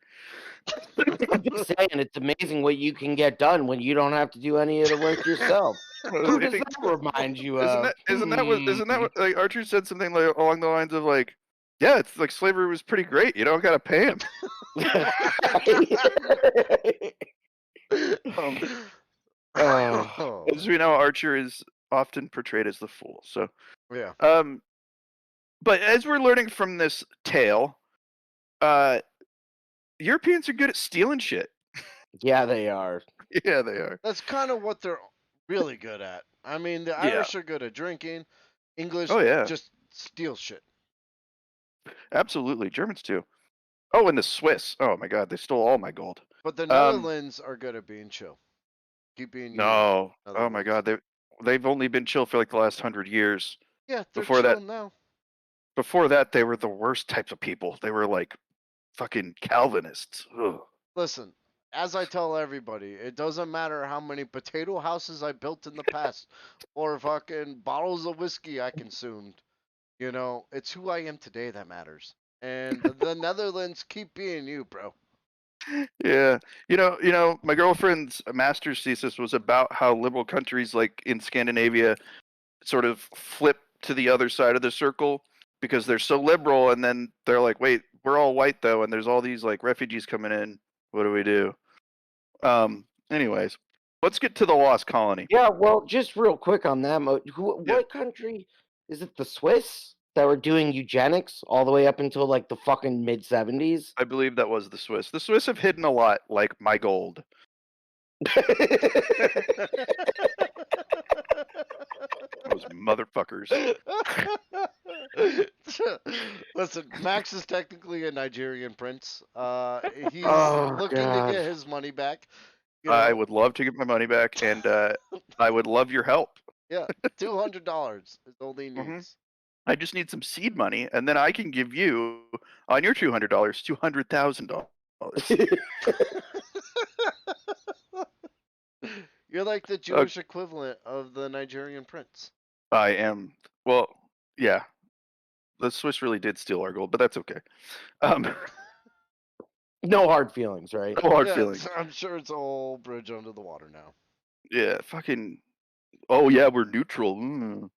I'm just saying, it's amazing what you can get done when you don't have to do any of the work yourself. Who does that remind you of? Isn't that what like Archer said something like along the lines of like, yeah, it's like slavery was pretty great. You don't gotta pay him. As we know, Archer is often portrayed as the fool. So yeah. But as we're learning from this tale, Europeans are good at stealing shit. Yeah, they are. Yeah, they are. That's kind of what they're really good at. I mean, the Yeah. Irish are good at drinking. English Oh yeah, just steal shit. absolutely. Germans too. Oh, and the Swiss. Oh my God, they stole all my gold. But the Um, Netherlands are good at being chill. Keep being you. no. Oh my Netherlands. God, they've only been chill for like the last 100 years. Yeah, they're Before chill that, now. before that, they were the worst types of people. They were like fucking Calvinists. Ugh. Listen, as I tell everybody, it doesn't matter how many potato houses I built in the past or fucking bottles of whiskey I consumed. You know, it's who I am today that matters. And the Netherlands keep being you, bro. Yeah, my girlfriend's master's thesis was about how liberal countries like in Scandinavia sort of flip to the other side of the circle because they're so liberal, and then they're like, wait, we're all white though, and there's all these like refugees coming in. What do we do? Anyways, let's get to the lost colony. Yeah, well, just real quick on that. Yeah. What country is it? The Swiss that were doing eugenics all the way up until like the fucking mid 70s. I believe that was the Swiss. The Swiss have hidden a lot, like my gold. Those motherfuckers. Listen, Max is technically a Nigerian prince. He's Oh, looking God. to get his money back. You I know? would love to get my money back, and I would love your help. Yeah, $200 is all he Mhm. needs. I just need some seed money, and then I can give you on your $200 $200,000. You're like the Jewish equivalent of the Nigerian prince. I am. Well, yeah. The Swiss really did steal our gold, but that's okay. No hard feelings, right? No hard Yeah, feelings. I'm sure it's all bridge under the water now. Yeah, fucking. Oh yeah, we're neutral. Mm.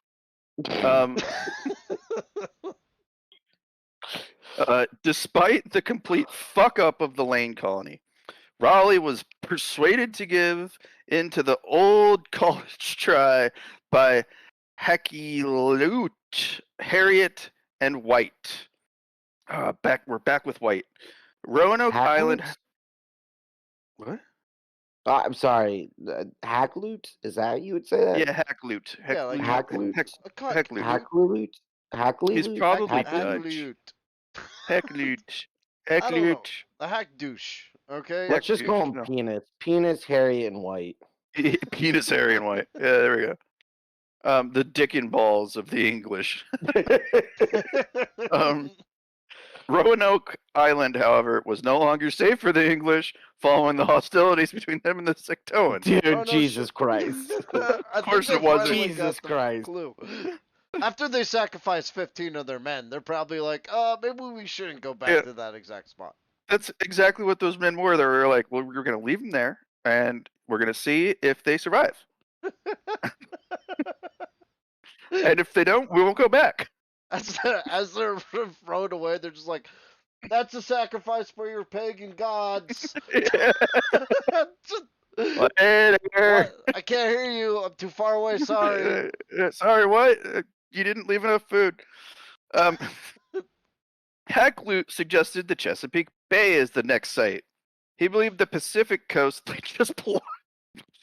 Despite the complete fuck up of the Lane colony, Raleigh was persuaded to give in to the old college try by Hacklute, Harriet, and White. We're back with White. Roanoke Island. What? I'm sorry. Hacklute? Is that how you would say that? Yeah, Hacklute. Yeah, like Hacklute? Hacklute. Hacklute? He's probably Dutch. Hacklute. Hacklute. I don't know. Hacklute. The hack douche. Okay. Let's just call him No. Penis. Penis, Harriet, and White. Penis, hairy, and white. Yeah, there we go. The dick and balls of the English. Roanoke Island, however, was no longer safe for the English following the hostilities between them and the Sectoans. Dude, Oh, no Jesus Christ. Of course it wasn't. Jesus Christ. Clue. After they sacrificed 15 of their men, they're probably like, maybe we shouldn't go back to that exact spot. That's exactly what those men were. They were like, well, we're going to leave them there, and we're going to see if they survive. And if they don't, we won't go back. As they're thrown away, they're just like, that's a sacrifice for your pagan gods. Well, hey there. What? I can't hear you. I'm too far away. Sorry. Sorry, what? You didn't leave enough food. Hacklute suggested the Chesapeake Bay as the next site. He believed the Pacific coast they just pulled.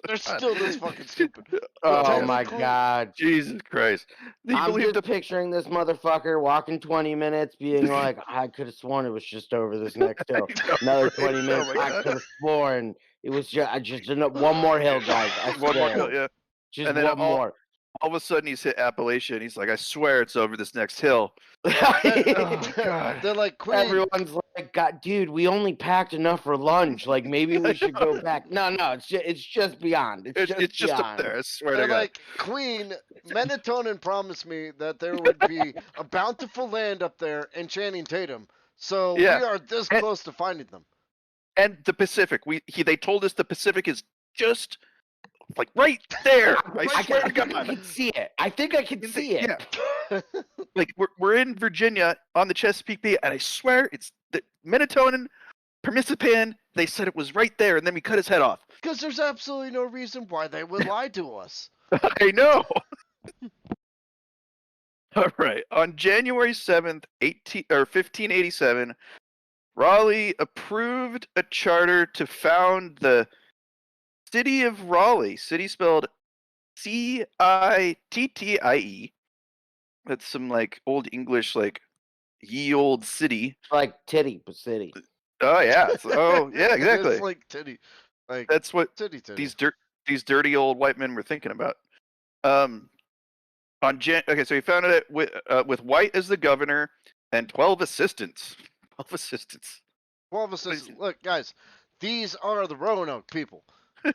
They're still this fucking stupid. Oh my Technically- God. Jesus Christ. He I'm believed just picturing this motherfucker walking 20 minutes being like, I could have sworn it was just over this next hill. Another 20 Oh minutes, my I God. could have sworn it was just one more hill, guys. I One more swear. hill, yeah. Just And then one more. All of a sudden he's hit Appalachia and he's like, I swear it's over this next hill. Oh, God. They're like, Queen. Everyone's like, God, dude, we only packed enough for lunch. Like, maybe we should go back. No, it's just beyond. It's Just up beyond. there, I swear They're to God. like, Queen, Menatonin promised me that there would be a bountiful land up there in Channing Tatum. So Yeah. we are this And- close to finding them. And the Pacific. They told us the Pacific is just like right there. I swear to God. I can see it. I think I can see it. Yeah. Like we're in Virginia on the Chesapeake Bay, and I swear it's the Menatonin, Permissipan. They said it was right there, and then we cut his head off. Because there's absolutely no reason why they would lie to us. I know. All right. On January 7th, 1587, Raleigh approved a charter to found the City of Raleigh. City spelled Cittie. That's some like old English, like ye old city. Like titty, but city. Oh yeah. Oh yeah, exactly. It's like titty. Like That's what titty. these dirty old white men were thinking about. Okay, so he founded it with White as the governor and 12 assistants. 12 assistants. 12 assistants. Look, guys, these are the Roanoke people.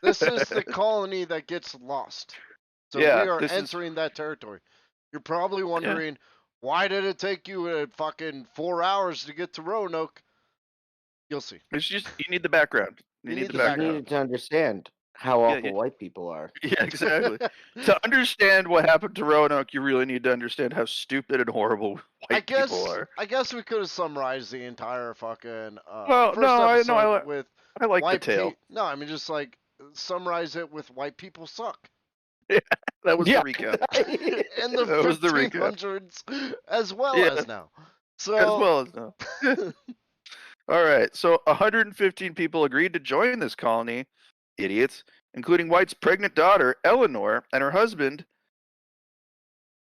This is the colony that gets lost. So Yeah, we are this is- entering that territory. You're probably wondering, why did it take you fucking 4 hours to get to Roanoke? You'll see. It's just you need the background. You need the You background. needed to understand how Yeah, awful yeah. white people are. Yeah, exactly. To understand what happened to Roanoke, you really need to understand how stupid and horrible white people are. I guess we could have summarized the entire fucking Well, first no, episode with I like the white tale. No, I mean just like summarize it with white people suck. That was Yeah. the recap. In the That was the recap. 1500s as well Yeah. as now. So As well as now. All right, so 115 people agreed to join this colony, idiots, including White's pregnant daughter, Eleanor, and her husband.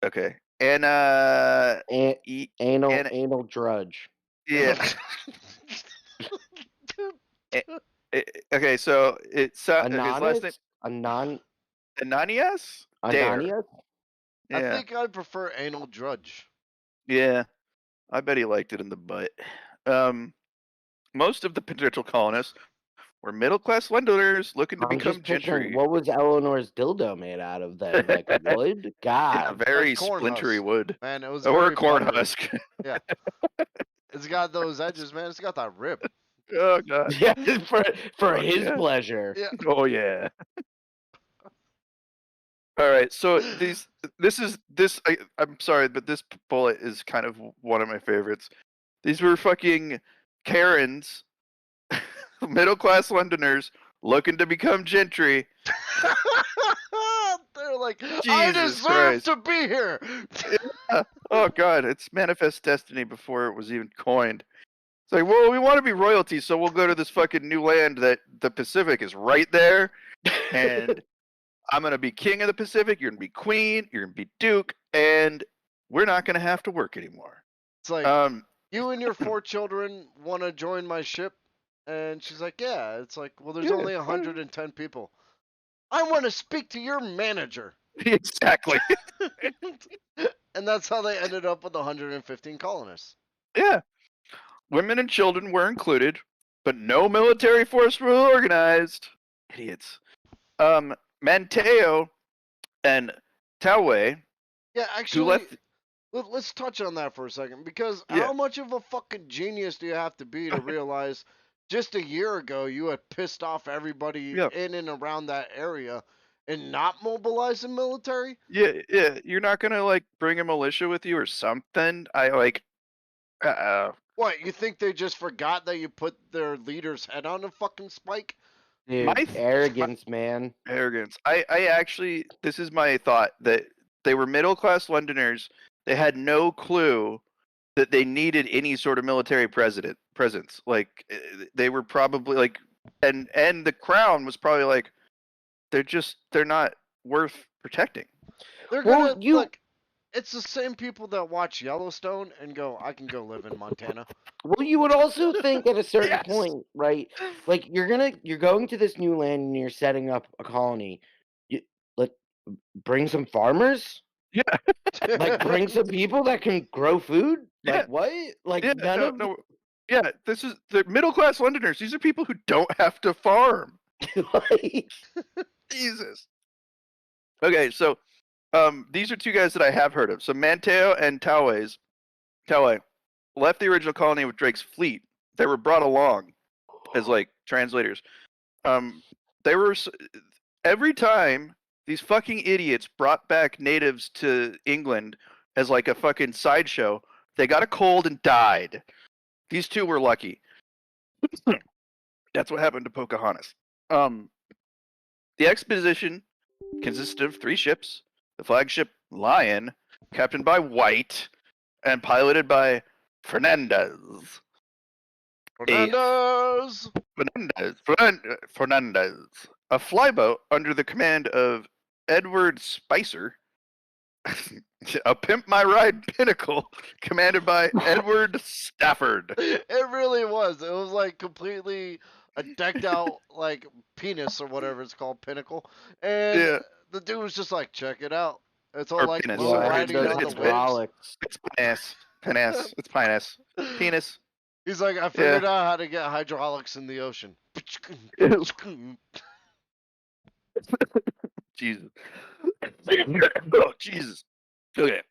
Okay. And Anal drudge. yeah. Okay, so it's his last name Ananias? Dare. Ananias? I Yeah. think I prefer anal drudge. Yeah. I bet he liked it in the butt. Most of the potential colonists were middle-class Londoners looking to I'm become just picturing, gentry. what was Eleanor's dildo made out of then? Like wood? Yeah, God. very Like corn splintery husk. wood. Man, it was Or a very corn buttery. husk. It's got those edges, man. It's got that rib. Oh god. Yeah, for Oh, his yeah. pleasure. Yeah. Oh yeah. All right, so I'm sorry, but this bullet is kind of one of my favorites. These were fucking Karens, middle class Londoners looking to become gentry. They're like, I Jesus deserve Christ. to be here. Oh god, it's manifest destiny before it was even coined. It's like, well, we want to be royalty, so we'll go to this fucking new land that the Pacific is right there, and I'm gonna be king of the Pacific. You're gonna be queen. You're gonna be duke, and we're not gonna have to work anymore. It's like, you and your 4 children want to join my ship? And she's like, yeah. It's like, well, there's Yeah, only 110 people. I want to speak to your manager. Exactly. And that's how they ended up with 115 colonists. Yeah. Women and children were included, but no military force was organized. Idiots. Manteo and Taway, Yeah, who actually, left. let's touch on that for a second, because Yeah. how much of a fucking genius do you have to be to realize just a year ago you had pissed off everybody Yeah. in and around that area and not mobilize the military? Yeah. You're not gonna like bring a militia with you or something. What, you think they just forgot that you put their leader's head on a fucking spike? Dude, My- arrogance, man. Arrogance. I actually, this is my thought, that they were middle class Londoners. They had no clue that they needed any sort of military presence. Like they were probably like, and the crown was probably like, they're not worth protecting. They're Well, gonna look. It's the same people that watch Yellowstone and go, I can go live in Montana. Well, you would also think at a certain Yes. point, right? Like you're going to this new land and you're setting up a colony. Like bring some farmers. Yeah. Like bring some people that can grow food. Yeah. Like what? Like Yeah, none of no. Yeah, this is the middle class Londoners. These are people who don't have to farm. like, Jesus. Okay, so these are 2 guys that I have heard of. So Manteo and Taway left the original colony with Drake's fleet. They were brought along as like translators. They were every time these fucking idiots brought back natives to England as like a fucking sideshow, they got a cold and died. These 2 were lucky. That's what happened to Pocahontas. The expedition consisted of 3 ships. The flagship Lion, captained by White, and piloted by Fernandez. Fernandez! Fernandez. A flyboat under the command of Edward Spicer, a Pimp My Ride Pinnacle, commanded by Edward Stafford. It really was. It was like completely a decked out like penis or whatever it's called, pinnacle. And Yeah. the dude was just like, check it out. It's all Or like penis. low Sorry. riding It's- down the it's waves. hydraulics. It's penis. Penis. It's penis. Penis. He's like, I figured out how to get hydraulics in the ocean. Jesus. Oh, Jesus. Okay.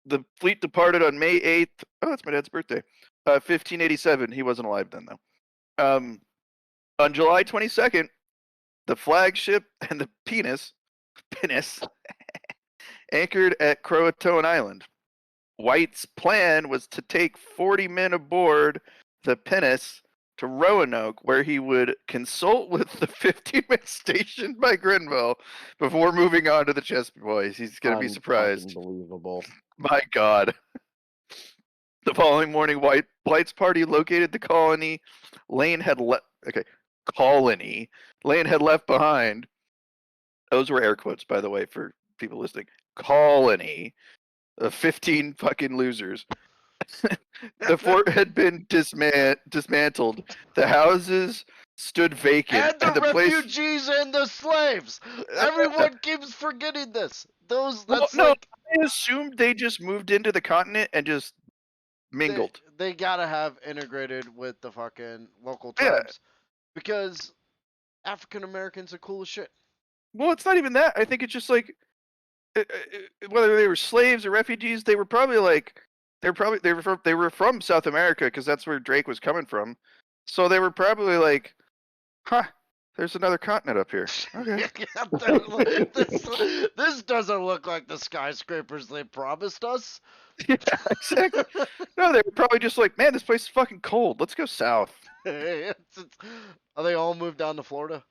The fleet departed on May 8th. Oh, that's my dad's birthday. 1587. He wasn't alive then, though. On July 22nd, the flagship and the pinnace anchored at Croatoan Island. White's plan was to take 40 men aboard the pinnace to Roanoke, where he would consult with the 50-men stationed by Grenville before moving on to the Chesapeake Boys. He's going to be surprised. Unbelievable. My God. The following morning, White's party located the colony Lane had left. Okay, colony Lane had left behind. Those were air quotes, by the way, for people listening. Colony of 15 fucking losers. The fort had been dismantled. The houses stood vacant. And the place. refugees and the slaves. Everyone keeps forgetting this. That's no, like I assumed they just moved into the continent and just mingled. They gotta have integrated with the fucking local Yeah. tribes because African Americans are cool as shit. Well, it's not even that. I think it's just like whether they were slaves or refugees, they were probably like they were from South America because that's where Drake was coming from. So they were probably like, huh, there's another continent up here. Okay. this doesn't look like the skyscrapers they promised us. Yeah, exactly. No, they were probably just like, man, this place is fucking cold. Let's go south. Are they all moved down to Florida?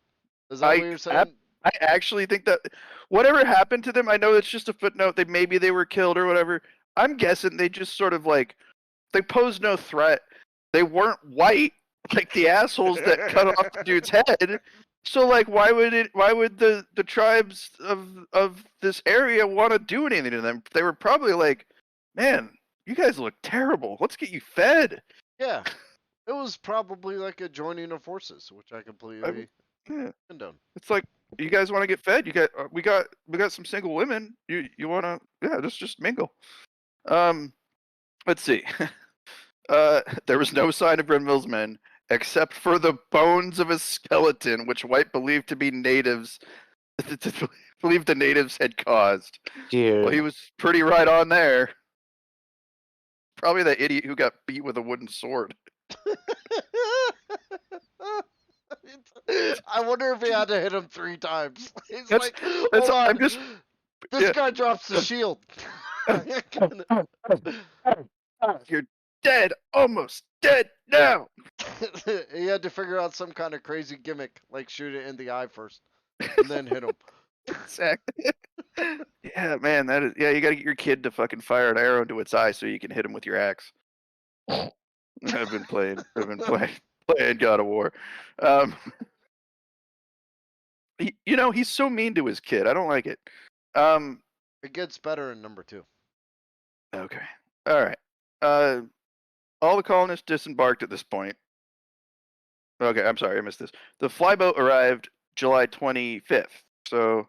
Is that what you're saying? I actually think that whatever happened to them, I know it's just a footnote. Maybe they were killed or whatever. I'm guessing they just sort of like they posed no threat. They weren't white like the assholes that cut off the dude's head. So like, why would the tribes of this area want to do anything to them? They were probably like, man, you guys look terrible. Let's get you fed. Yeah, it was probably like a joining of forces, which I completely condone. It's like, you guys want to get fed? We got some single women. You want to just mingle. Let's see. There was no sign of Grenville's men except for the bones of a skeleton, which White believed to be natives. Believed the natives had caused. Dude. Well, he was pretty right on there. Probably that idiot who got beat with a wooden sword. I wonder if he had to hit him 3 times. He's That's- like, hold on. I'm just- This guy drops the shield. You're dead, almost dead now. He had to figure out some kind of crazy gimmick, like shoot it in the eye first, and then hit him. Exactly. Yeah, man, that is. Yeah, you gotta get your kid to fucking fire an arrow into its eye so you can hit him with your axe. I've been playing God of War. He's so mean to his kid. I don't like it. It gets better in number 2. Okay. All right. All the colonists disembarked at this point. Okay, I'm sorry, I missed this. The flyboat arrived July 25th. So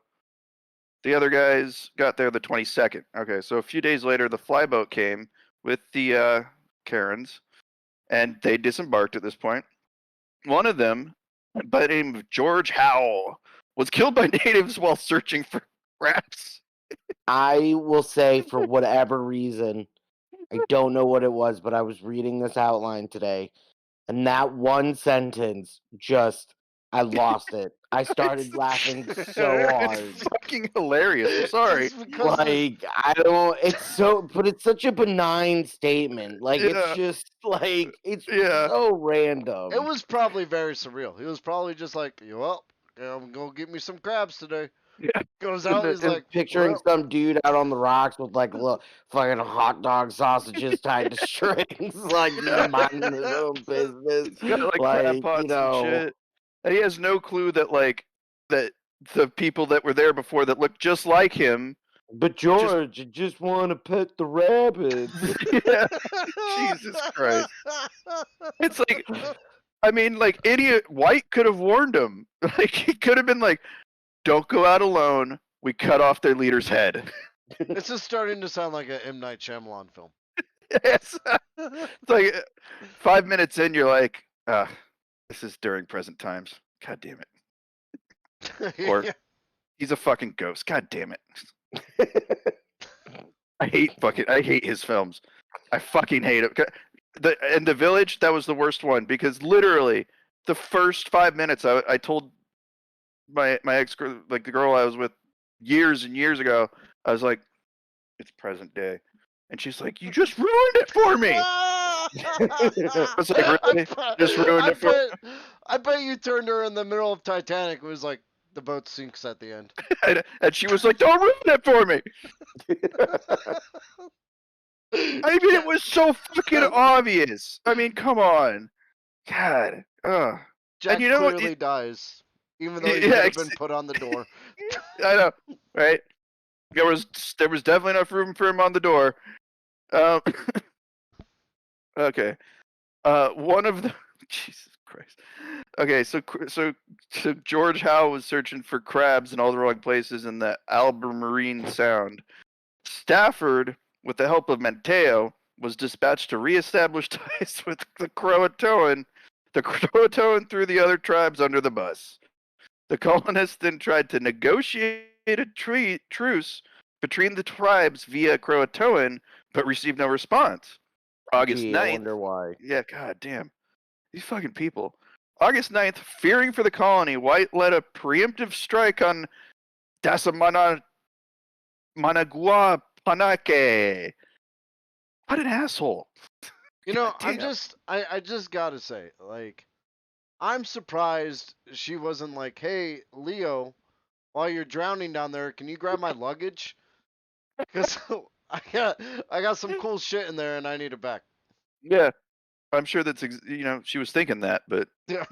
the other guys got there the 22nd. Okay, so a few days later, the flyboat came with the Karens, and they disembarked at this point. One of them, by the name of George Howell, was killed by natives while searching for crabs. I will say, for whatever reason, I don't know what it was, but I was reading this outline today, and that one sentence I lost it. I started laughing so hard. It's fucking hilarious. I'm sorry. It's because But it's such a benign statement. Like, it's just, like, it's so random. it was probably very surreal. He was probably just like, well, I'm gonna get me some crabs today. Goes out, he's And like, picturing well, some dude out on the rocks with like little fucking hot dog sausages tied to strings, like just minding his own business. He's got like crab pots and shit. And he has no clue that that the people that were there before that looked just like him. But George, you just want to pet the rabbits. Yeah, Jesus Christ. It's like, I mean, like idiot White could have warned him. Like he could have been like, "Don't go out alone. We cut off their leader's head." It's just starting to sound like a M. Night Shyamalan film. It's like 5 minutes in, you're like, this is during present times. God damn it. Or he's a fucking ghost. God damn it. I hate his films. I fucking hate it. In The Village, that was the worst one because literally the first 5 minutes I told my ex, like the girl I was with years and years ago, I was like, it's present day. And she's like, you just ruined it for me. I was like, really? Just ruined it for me? I bet you turned her in the middle of Titanic. It was like, the boat sinks at the end. And she was like, don't ruin it for me. I mean, it was so fucking obvious. I mean, come on. God. Jack and you know clearly dies, even though he could have been put on the door. I know, right? There was definitely enough room for him on the door. Okay. One of the Jesus Christ. Okay, so George Howe was searching for crabs in all the wrong places in the Albemarine Sound. Stafford, with the help of Mateo, was dispatched to reestablish ties with the Croatoan. The Croatoan threw the other tribes under the bus. The colonists then tried to negotiate a truce between the tribes via Croatoan, but received no response. August 9th. I wonder why. Yeah, god damn. These fucking people. August 9th, fearing for the colony, White led a preemptive strike on Managua Panake. What an asshole. You know, I just gotta say, like, I'm surprised she wasn't like, hey, Leo, while you're drowning down there, can you grab my luggage? Because I got some cool shit in there and I need it back. Yeah. I'm sure that's, she was thinking that, but, Yeah.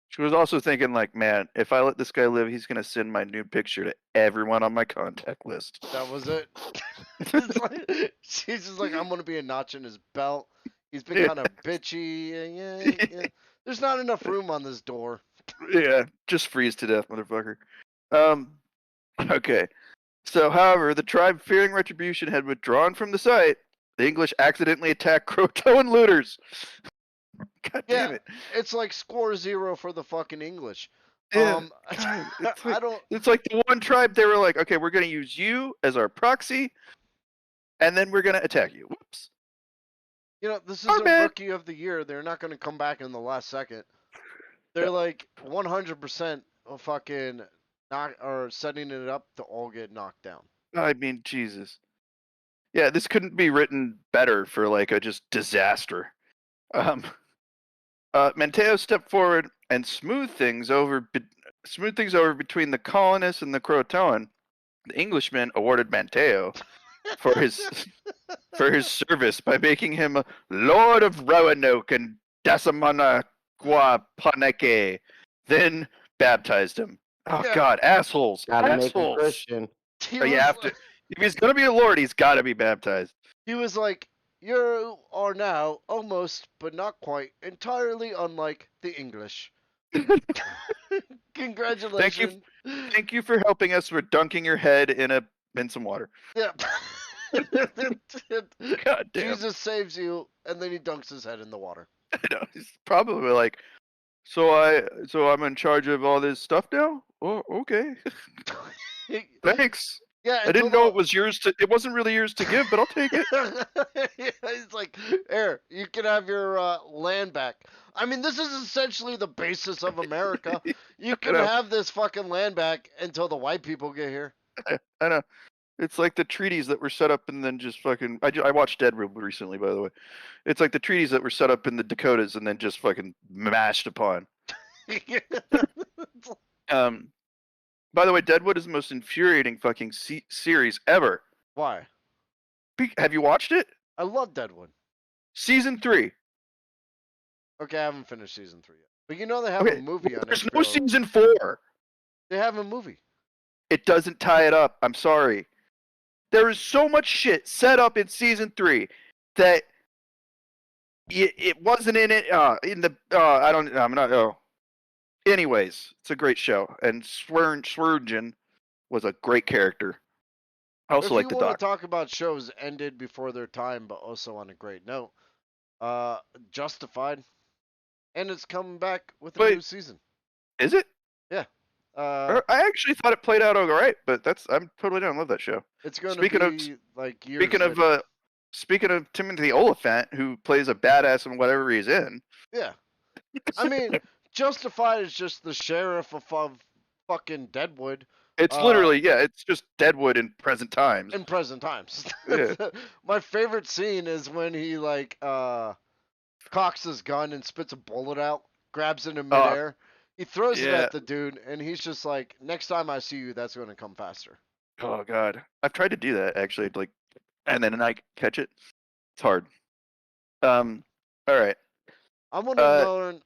She was also thinking, like, man, if I let this guy live, he's going to send my nude picture to everyone on my contact list. That was it. She's just like, I'm going to be a notch in his belt. He's been kind of bitchy. Yeah. There's not enough room on this door. Yeah, just freeze to death, motherfucker. Okay. So, however, the tribe, fearing retribution, had withdrawn from the site. The English accidentally attacked Croatoan looters. God damn it. It's like score 0 for the fucking English. Yeah, it's like the one tribe, they were like, okay, we're going to use you as our proxy, and then we're going to attack you. Whoops. This is a rookie of the year. They're not going to come back in the last second. They're like 100% fucking setting it up to all get knocked down. I mean, Jesus. Yeah, this couldn't be written better for like a just disaster. Mateo stepped forward and smoothed things over between the colonists and the Croatoan. The Englishman awarded Mateo for his service by making him a Lord of Roanoke and Dasamanaquapaneke, then baptized him. Oh God, assholes! Gotta assholes. make him Christian. If he's gonna be a lord, he's gotta be baptized. He was like, you are now almost, but not quite, entirely unlike the English. Congratulations. Thank you for helping us with dunking your head in some water. Yeah. God damn. Jesus saves you, and then he dunks his head in the water. I know. He's probably like, so I'm in charge of all this stuff now? Oh, okay. Thanks. Yeah, I didn't know it was yours to. It wasn't really yours to give, but I'll take it. He's like, here, you can have your land back. I mean, this is essentially the basis of America. You can have this fucking land back until the white people get here. I know. It's like the treaties that were set up and then just fucking. I watched Deadwood recently, by the way. It's like the treaties that were set up in the Dakotas and then just fucking mashed upon. By the way, Deadwood is the most infuriating fucking series ever. Why? Have you watched it? I love Deadwood. Season 3. Okay, I haven't finished season 3 yet. But you know they have a Okay, movie on there's HBO. no season 4. They have a movie. It doesn't tie it up. I'm sorry. There is so much shit set up in season 3 that it wasn't in it. I'm not. Oh. Anyways, it's a great show, and Swearengin was a great character. I also like the If you want doc. to talk about shows ended before their time, but also on a great note, Justified, and it's coming back with a new season. Is it? Yeah. I actually thought it played out all right, but I'm totally down. I love that show. It's going Speaking to be like years later. Speaking of Timothy Oliphant, who plays a badass in whatever he's in. Yeah. I mean, Justified is just the sheriff of fucking Deadwood. It's literally, it's just Deadwood in present times. In present times. Yeah. My favorite scene is when he like cocks his gun and spits a bullet out, grabs it in midair. He throws it at the dude, and he's just like, "Next time I see you, that's going to come faster." Oh god, I've tried to do that actually, like, and then I catch it. It's hard. All right. I want to learn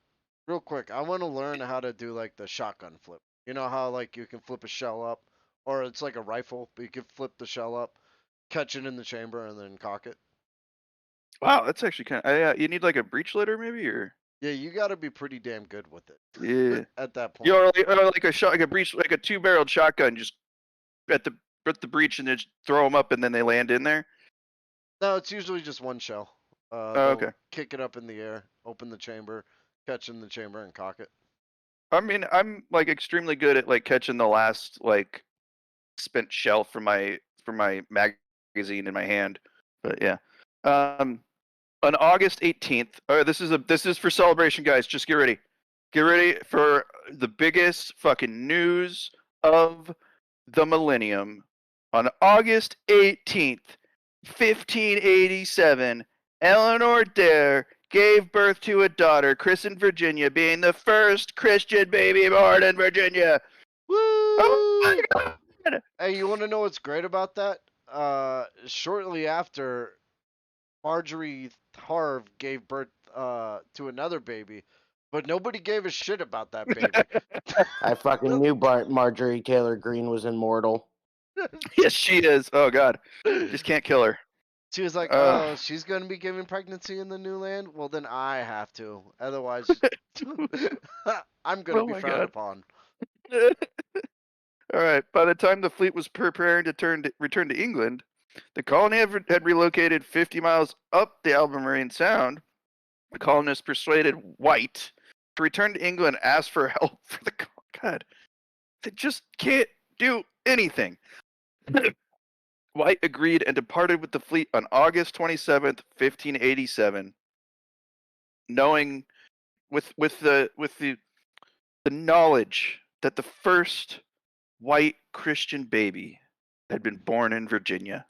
real quick. I want to learn how to do like the shotgun flip. You know how like you can flip a shell up, or it's like a rifle, but you can flip the shell up, catch it in the chamber, and then cock it. Wow, that's actually kind of. You need like a breech litter, maybe, or. Yeah, you got to be pretty damn good with it. Yeah. At that point. Or like a breech, like a 2-barreled shotgun, just at the breech and just throw them up, and then they land in there. No, it's usually just one shell. Okay. Kick it up in the air, open the chamber, catch in the chamber, and cock it. I mean, I'm like extremely good at like catching the last like spent shell from my magazine in my hand. But yeah. On August 18th, this is for celebration, guys. Just get ready. Get ready for the biggest fucking news of the millennium. On August 18th, 1587, Eleanor Dare gave birth to a daughter, christened Virginia, being the first Christian baby born in Virginia. Woo! Oh my god! Hey, you want to know what's great about that? Shortly after, Marjorie Harv gave birth to another baby, but nobody gave a shit about that baby. I fucking knew Marjorie Taylor Greene was immortal. Yes, she is. Oh god, just can't kill her. She was like, "Oh, she's gonna be giving pregnancy in the new land. Well, then I have to. Otherwise, I'm gonna be frowned upon." All right. By the time the fleet was preparing to return to England, the colony had relocated 50 miles up the Albemarle Sound. The colonists persuaded White to return to England and ask for help for the god. They just can't do anything. White agreed and departed with the fleet on August 27th, 1587, knowing with the knowledge that the first white Christian baby had been born in Virginia.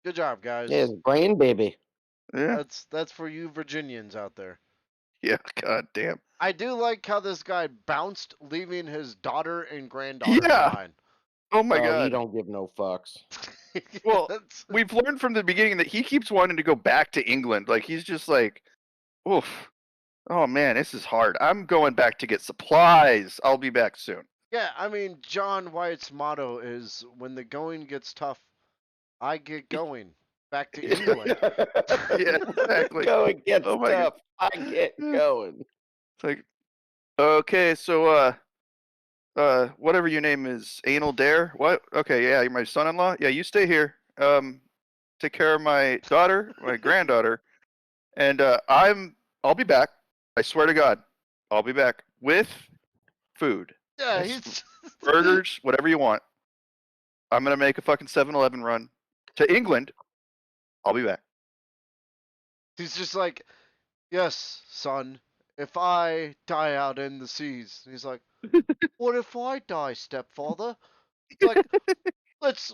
Good job, guys. Yeah, it's brain baby. Yeah. That's for you Virginians out there. Yeah, god damn. I do like how this guy bounced, leaving his daughter and granddaughter behind. Oh my god. He don't give no fucks. Well, we've learned from the beginning that he keeps wanting to go back to England. Like, he's just like, oof. Oh man, this is hard. I'm going back to get supplies. I'll be back soon. Yeah, I mean, John White's motto is, when the going gets tough, I get going back to England. Yeah, exactly. Going gets tough. I get going. It's like, okay, so whatever your name is, Anal Dare. What? Okay, yeah, you're my son-in-law. Yeah, you stay here. Take care of my daughter, my granddaughter, and I'll be back. I swear to God, I'll be back with food. Yeah, he's burgers, whatever you want. I'm gonna make a fucking 7-Eleven run to England. I'll be back. He's just like, yes, son. If I die out in the seas, he's like, what if I die, stepfather? He's like,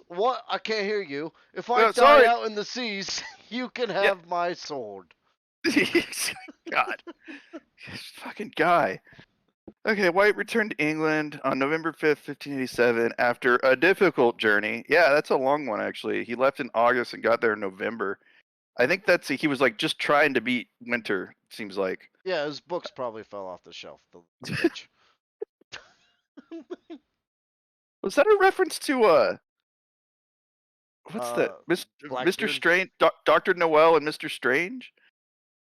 what? I can't hear you. If I die out in the seas, you can have my sword. God, this fucking guy. Okay, White returned to England on November 5th, 1587, after a difficult journey. Yeah, that's a long one, actually. He left in August and got there in November. I think he was like just trying to beat winter, seems like. Yeah, his books probably fell off the shelf. The bitch. Was that a reference to, what's that? Mr. Blackbeard. Strange? Dr. Noel and Mr. Strange?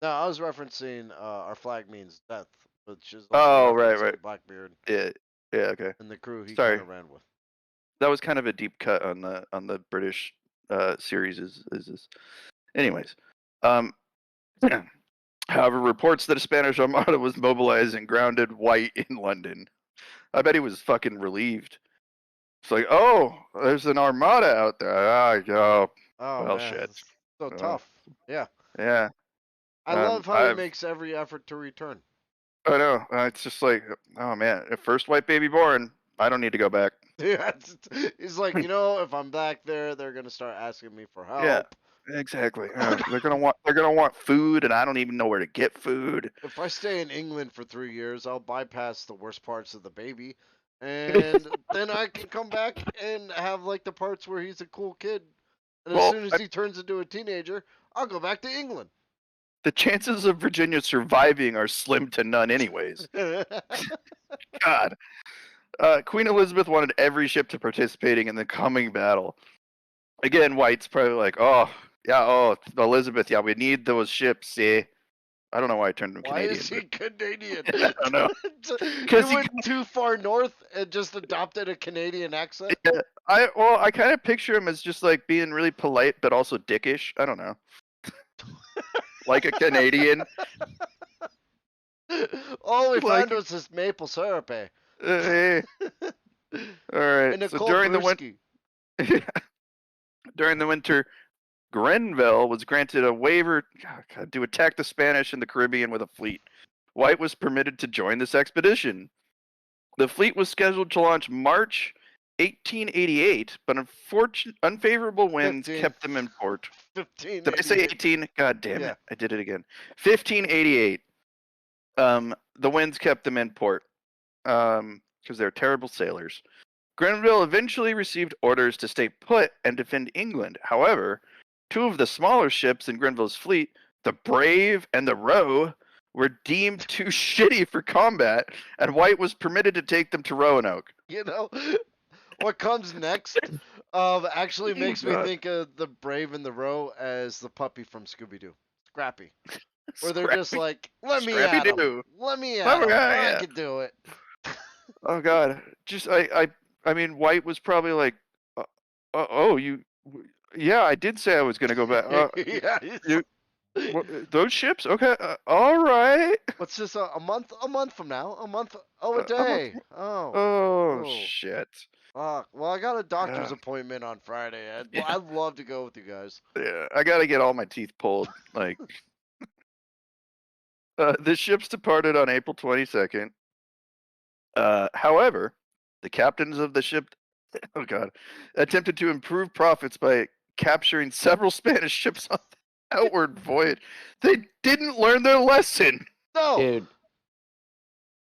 No, I was referencing our flag means death, which is also Oh, a reference right. to Blackbeard Yeah, yeah, okay. and the crew he Sorry. kind of ran with. That was kind of a deep cut on the British series. Is this? Anyways, um, however, reports that a Spanish armada was mobilized and grounded White in London. I bet he was fucking relieved. It's like, oh, there's an armada out there. Oh well, man, shit. it's so Oh. tough. Yeah. Yeah. I love how he makes every effort to return. I know. It's just like, oh man, first white baby born. I don't need to go back. Yeah, he's like, if I'm back there, they're gonna start asking me for help. Yeah, exactly. They're gonna want food, and I don't even know where to get food. If I stay in England for 3 years, I'll bypass the worst parts of the baby, and then I can come back and have like the parts where he's a cool kid. And as soon as he turns into a teenager, I'll go back to England. The chances of Virginia surviving are slim to none, anyways. God. Queen Elizabeth wanted every ship to participating in the coming battle. Again, White's probably like, Elizabeth, yeah, we need those ships, see? I don't know why I turned him Canadian. Why is he Canadian? I don't know. You went too far north and just adopted a Canadian accent? Yeah, I kind of picture him as just like being really polite, but also dickish. I don't know. Like a Canadian. All we found was this maple syrup, eh? All right. And a So cold during brewski. during the winter, Grenville was granted a waiver to attack the Spanish in the Caribbean with a fleet. White was permitted to join this expedition. The fleet was scheduled to launch March 1888, but unfavorable winds 15. kept them in port. 15. Did I say 18? God damn Yeah. it. I did it again. 1588. The winds kept them in port because they're terrible sailors. Grenville eventually received orders to stay put and defend England. However, two of the smaller ships in Grenville's fleet, the Brave and the Roe, were deemed too shitty for combat, and White was permitted to take them to Roanoke. What comes next actually makes me think of the Brave and the Roe as the puppy from Scooby-Doo. Scrappy. Where they're just like, let me at him. Let me at him. I can do it. Oh, God. Just, I mean, White was probably like, yeah, I did say I was going to go back. Those ships? Okay, all right. What's this, a month from now? A day. Oh, shit. Well, I got a doctor's appointment on Friday. I'd love to go with you guys. Yeah, I got to get all my teeth pulled. Like, the ships departed on April 22nd. However, the captains of the ship, attempted to improve profits by capturing several Spanish ships on the outward voyage. They didn't learn their lesson. No, dude.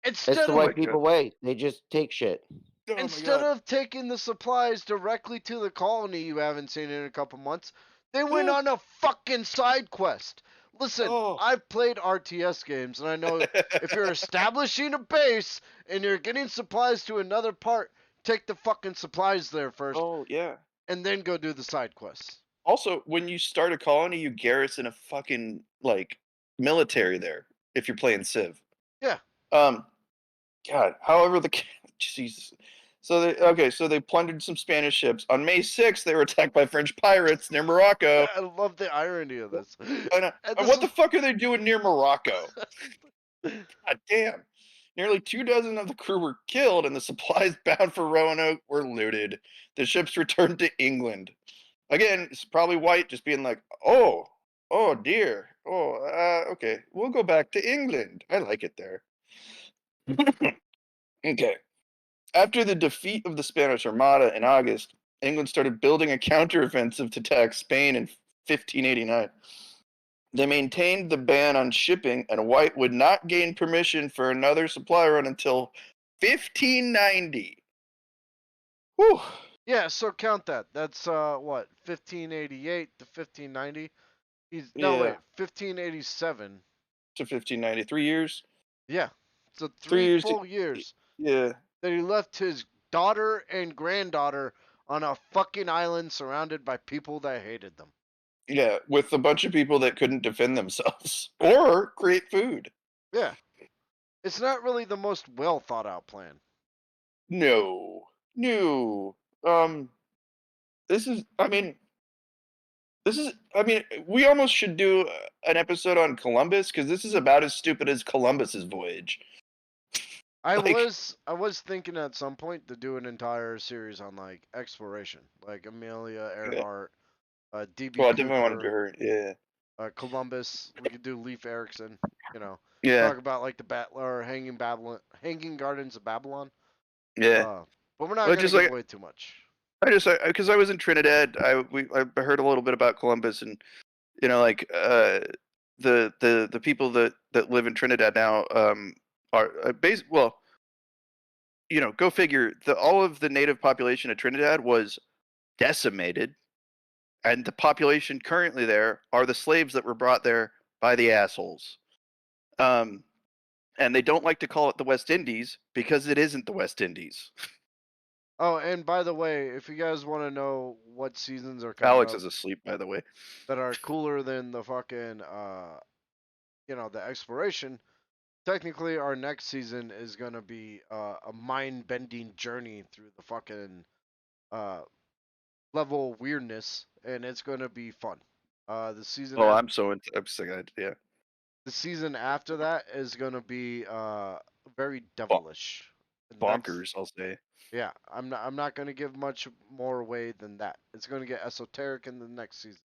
It's the way people wait. They just take shit. Oh Instead of taking the supplies directly to the colony you haven't seen in a couple months, they went on a fucking side quest. Listen, I've played RTS games, and I know if you're establishing a base and you're getting supplies to another part, take the fucking supplies there first. Oh, yeah. And then go do the side quests. Also, when you start a colony, you garrison a fucking, like, military there, if you're playing Civ. Yeah. God, however, Jesus. So they plundered some Spanish ships. On May 6th, they were attacked by French pirates near Morocco. I love the irony of this. What the fuck are they doing near Morocco? God damn. Nearly 24 of the crew were killed, and the supplies bound for Roanoke were looted. The ships returned to England. Again, it's probably White just being like, oh dear. Okay, we'll go back to England. I like it there. Okay. After the defeat of the Spanish Armada in August, England started building a counteroffensive to attack Spain in 1589. They maintained the ban on shipping, and White would not gain permission for another supply run until 1590. Whew. Yeah, so count that. That's what, 1588 to 1590. No, Yeah, wait, 1587. to 1590. 3 years. Yeah, so 3 three years. full years Yeah, that he left his daughter and granddaughter on a fucking island surrounded by people that hated them. yeah, with a bunch of people that couldn't defend themselves or create food. Yeah, it's not really the most well thought out plan. No, no. This is. I mean, this is. I mean, we almost should do an episode on Columbus because this is about as stupid as Columbus's voyage. I Like- was thinking at some point to do an entire series on like exploration, like Amelia Earhart, D.B. Well, I definitely want to do Cooper, her. Yeah, Columbus. We could do Leif Erikson. yeah, Talk about like the Hanging Gardens of Babylon. yeah. But we're not Well, gonna just give like- away too much. Because I was in Trinidad, I heard a little bit about Columbus, and like the people that live in Trinidad now are well, go figure. All of the native population of Trinidad was decimated, and the population currently there are the slaves that were brought there by the assholes. And they don't like to call it the West Indies because it isn't the West Indies. Oh, and by the way, if you guys want to know what seasons are coming Alex up is asleep, by the way. that are cooler than the fucking the exploration, technically our next season is gonna be a mind-bending journey through the fucking level of weirdness, and it's gonna be fun. The season Oh, af- I'm sick. Yeah. the season after that is gonna be very devilish. And Bonkers, I'll say. Yeah, I'm not gonna give much more away than that. It's gonna get esoteric in the next season,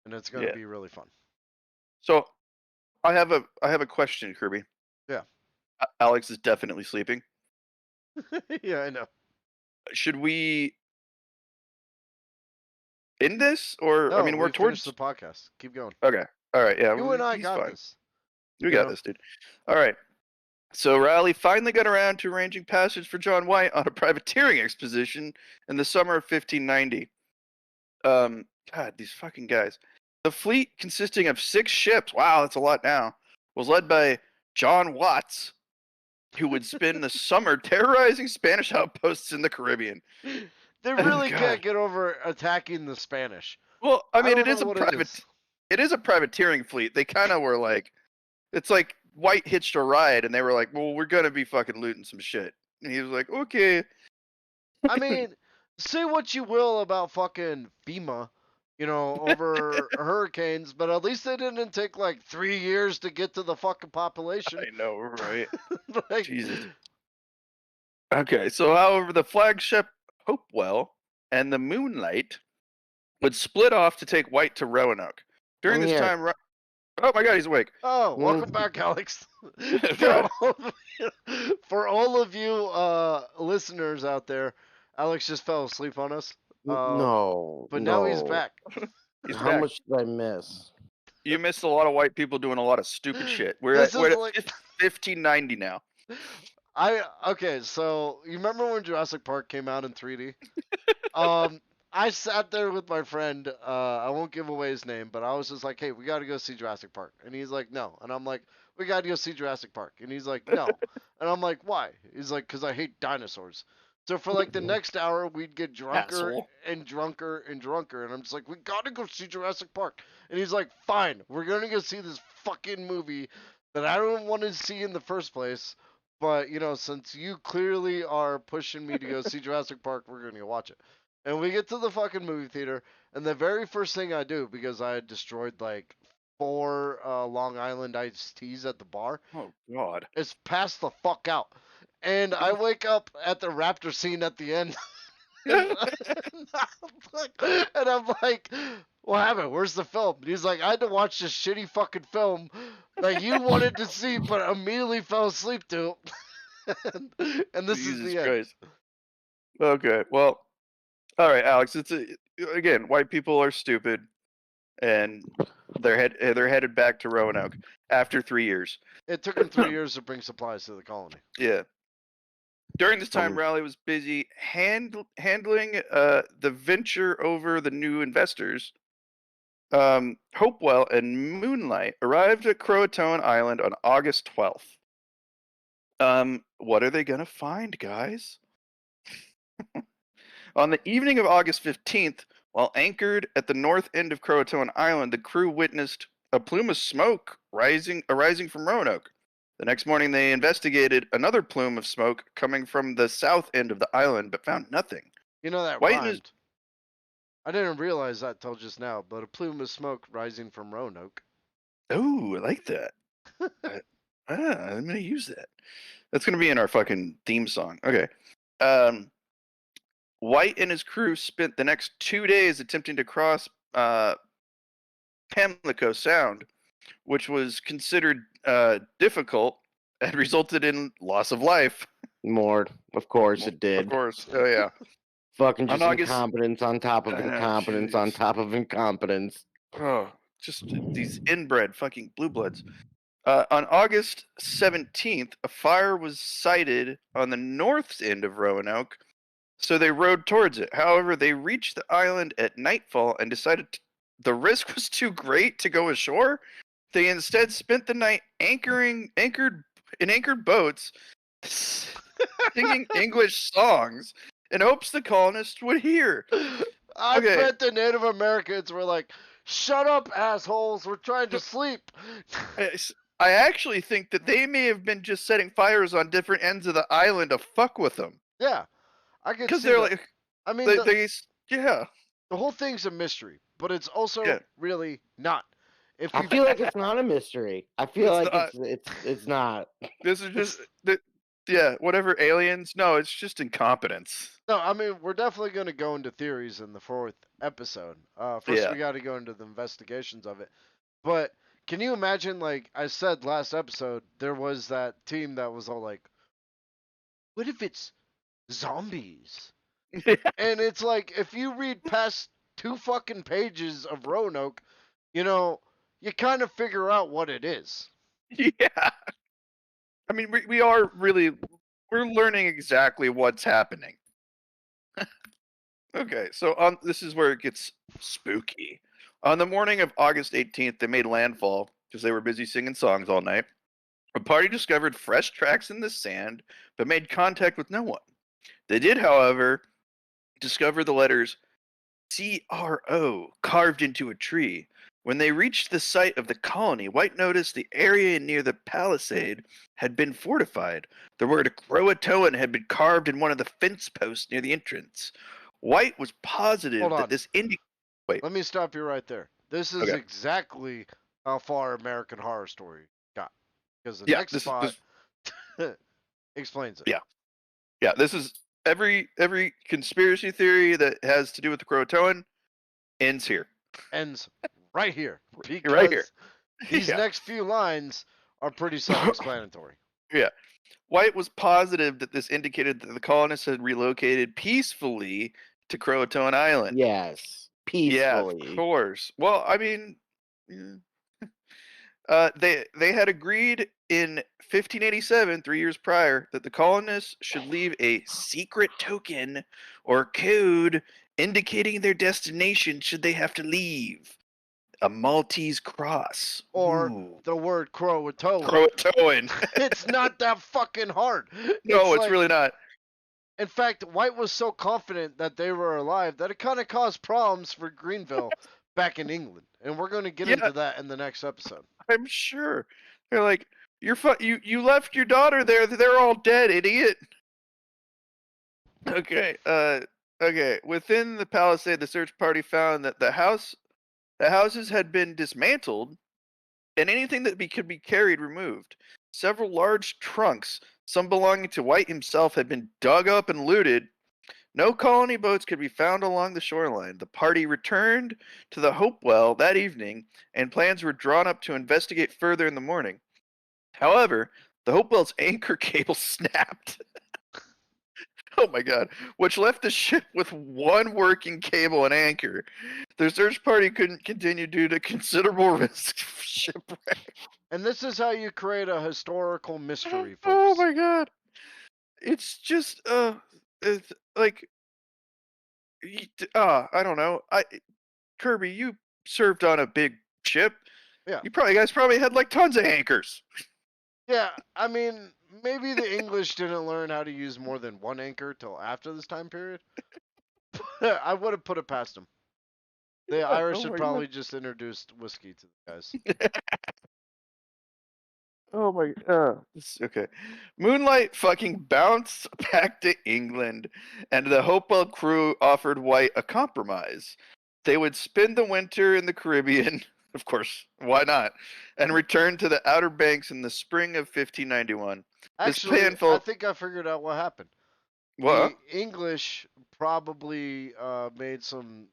and it's gonna Yeah. be really fun. So, I have a question, Kirby. Yeah. Alex is definitely sleeping. Yeah, I know. Should we end this, or No, I mean, we're we towards finished the podcast. Keep going. Okay. All right. Yeah. You and I he's got fine. this. We you got know? this, dude. All right. So Riley finally got around to arranging passage for John White on a privateering expedition in the summer of 1590. God, these fucking guys. The fleet, consisting of 6 ships, wow, that's a lot now, was led by John Watts, who would spend the summer terrorizing Spanish outposts in the Caribbean. They Oh, really God. can't get over attacking the Spanish. Well, I mean, don't it is know a what private. is. It is a privateering fleet. They kind of were like, it's like White hitched a ride, and they were like, "Well, we're gonna be fucking looting some shit," and he was like, "Okay." I mean, say what you will about fucking FEMA, over hurricanes, but at least they didn't take like 3 years to get to the fucking population. I know, right? Like, Jesus. Okay, so however, the flagship Hopewell and the Moonlight would split off to take White to Roanoke. During this Yeah. time, oh my God, he's awake. Oh, welcome back, Alex. for, for all of you listeners out there, Alex just fell asleep on us. No. But now he's no. back. He's How back. much did I miss? You missed a lot of white people doing a lot of stupid shit. We're This at, we're is at like- 1590 now. Okay, so you remember when Jurassic Park came out in 3D? I sat there with my friend. I won't give away his name, but I was just like, "Hey, we got to go see Jurassic Park," and he's like, "No," and I'm like, "We got to go see Jurassic Park," and he's like, "No," and I'm like, "Why?" He's like, "Cause I hate dinosaurs." So for like the next hour, we'd get drunker Asshole. and drunker and drunker, and I'm just like, "We got to go see Jurassic Park," and he's like, "Fine, we're gonna go see this fucking movie that I don't want to see in the first place." But since you clearly are pushing me to go see Jurassic Park, we're gonna go watch it. And we get to the fucking movie theater, and the very first thing I do, because I had destroyed like 4 Long Island iced teas at the bar, Oh God. is pass the fuck out. And I wake up at the raptor scene at the end. And I'm like, what happened? Where's the film? And he's like, I had to watch this shitty fucking film that you wanted to see, but immediately fell asleep to. And this is Jesus the end. Christ. Okay, well, all right, Alex. Again, white people are stupid. and they're headed back to Roanoke after 3 years. It took them 3 years to bring supplies to the colony. Yeah. During this time, Raleigh was busy handling the venture over the new investors. Hopewell and Moonlight arrived at Croatoan Island on August 12th. What are they gonna find, guys? On the evening of August 15th, while anchored at the north end of Croatoan Island, the crew witnessed a plume of smoke arising from Roanoke. The next morning, they investigated another plume of smoke coming from the south end of the island, but found nothing. You know that White rhymed. I didn't realize that till just now, but a plume of smoke rising from Roanoke. Oh, I like that. I'm gonna use that. That's gonna be in our fucking theme song. Okay. White and his crew spent the next 2 days attempting to cross Pamlico Sound, which was considered difficult and resulted in loss of life. More, of course it did. Of course. Oh yeah. Fucking just August- incompetence on top of incompetence on top of incompetence. Oh, just these inbred fucking blue bloods. On August 17th, a fire was sighted on the north end of Roanoke, so they rowed towards it. However, they reached the island at nightfall and decided the risk was too great to go ashore. They instead spent the night anchored boats, singing English songs in hopes the colonists would hear. I bet the Native Americans were like, "Shut up, assholes! We're trying to sleep." I actually think that they may have been just setting fires on different ends of the island to fuck with them. Yeah, I could see Because they're that. like, I mean, yeah. the whole thing's a mystery, but it's also really not. I feel like it's not a mystery. I feel It's like it's not. This is just whatever aliens. No, it's just incompetence. No, I mean, we're definitely going to go into theories in the 4th episode. First, we got to go into the investigations of it. But can you imagine, like I said last episode, there was that team that was all like, "What if it's zombies?" And it's like, if you read past 2 fucking pages of Roanoke, you kind of figure out what it is. Yeah. I mean, we're learning exactly what's happening. Okay, so this is where it gets spooky. On the morning of August 18th, they made landfall because they were busy singing songs all night. A party discovered fresh tracks in the sand, but made contact with no one. They did, however, discover the letters CRO carved into a tree. When they reached the site of the colony, White noticed the area near the palisade had been fortified. The word Croatoan had been carved in one of the fence posts near the entrance. White was positive that this Wait. Let me stop you right there. This is exactly how far American Horror Story got. Because the next spot explains it. Yeah. Yeah, this is every conspiracy theory that has to do with the Croatoan ends here. Ends right here. Because right here. These next few lines are pretty self-explanatory. Yeah. White was positive that this indicated that the colonists had relocated peacefully to Croatoan Island. Yes, peacefully. Yeah, of course. Well, I mean, they had agreed in 1587, 3 years prior, that the colonists should leave a secret token or code indicating their destination should they have to leave. A Maltese cross. Or the word Croatoan. It's not that fucking hard. No, it's really not. In fact, White was so confident that they were alive that it kind of caused problems for Greenville back in England. And we're going to get into that in the next episode. I'm sure. They're like, you left your daughter there. They're all dead, idiot. Okay. Okay. Within the palisade, the search party found that the houses had been dismantled and anything that could be carried removed. Several large trunks, some belonging to White himself, had been dug up and looted. No colony boats could be found along the shoreline. The party returned to the Hopewell that evening, and plans were drawn up to investigate further in the morning. However, the Hopewell's anchor cable snapped. Oh my god. Which left the ship with one working cable and anchor. The search party couldn't continue due to considerable risk of shipwreck. And this is how you create a historical mystery, Oh folks. my god. It's just it's like I don't know. Kirby, you served on a big ship. Yeah. You guys probably had like tons of anchors. Yeah, I mean, maybe the English didn't learn how to use more than one anchor till after this time period. I would have put it past them. The Yeah, Irish oh had my probably just introduced whiskey to the guys. Oh my okay. Moonlight fucking bounced back to England, and the Hopewell crew offered White a compromise. They would spend the winter in the Caribbean, of course, why not, and return to the Outer Banks in the spring of 1591. This Actually, plan I felt think I figured out what happened. what? The English probably made some,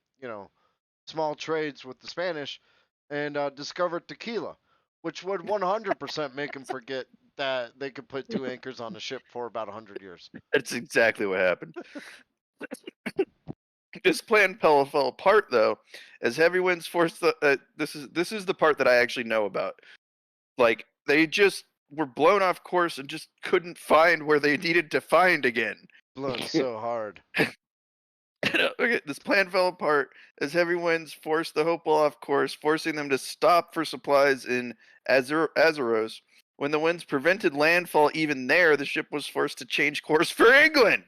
small trades with the Spanish and discovered tequila, which would 100% make them forget that they could put two anchors on a ship for about 100 years. That's exactly what happened. This plan fell apart though, as heavy winds forced the. This is the part that I actually know about. Like they just were blown off course and just couldn't find where they needed to find again. Blown so hard. Okay, this plan fell apart as heavy winds forced the Hopewell off course, forcing them to stop for supplies in Azeros. When the winds prevented landfall even there, the ship was forced to change course for England.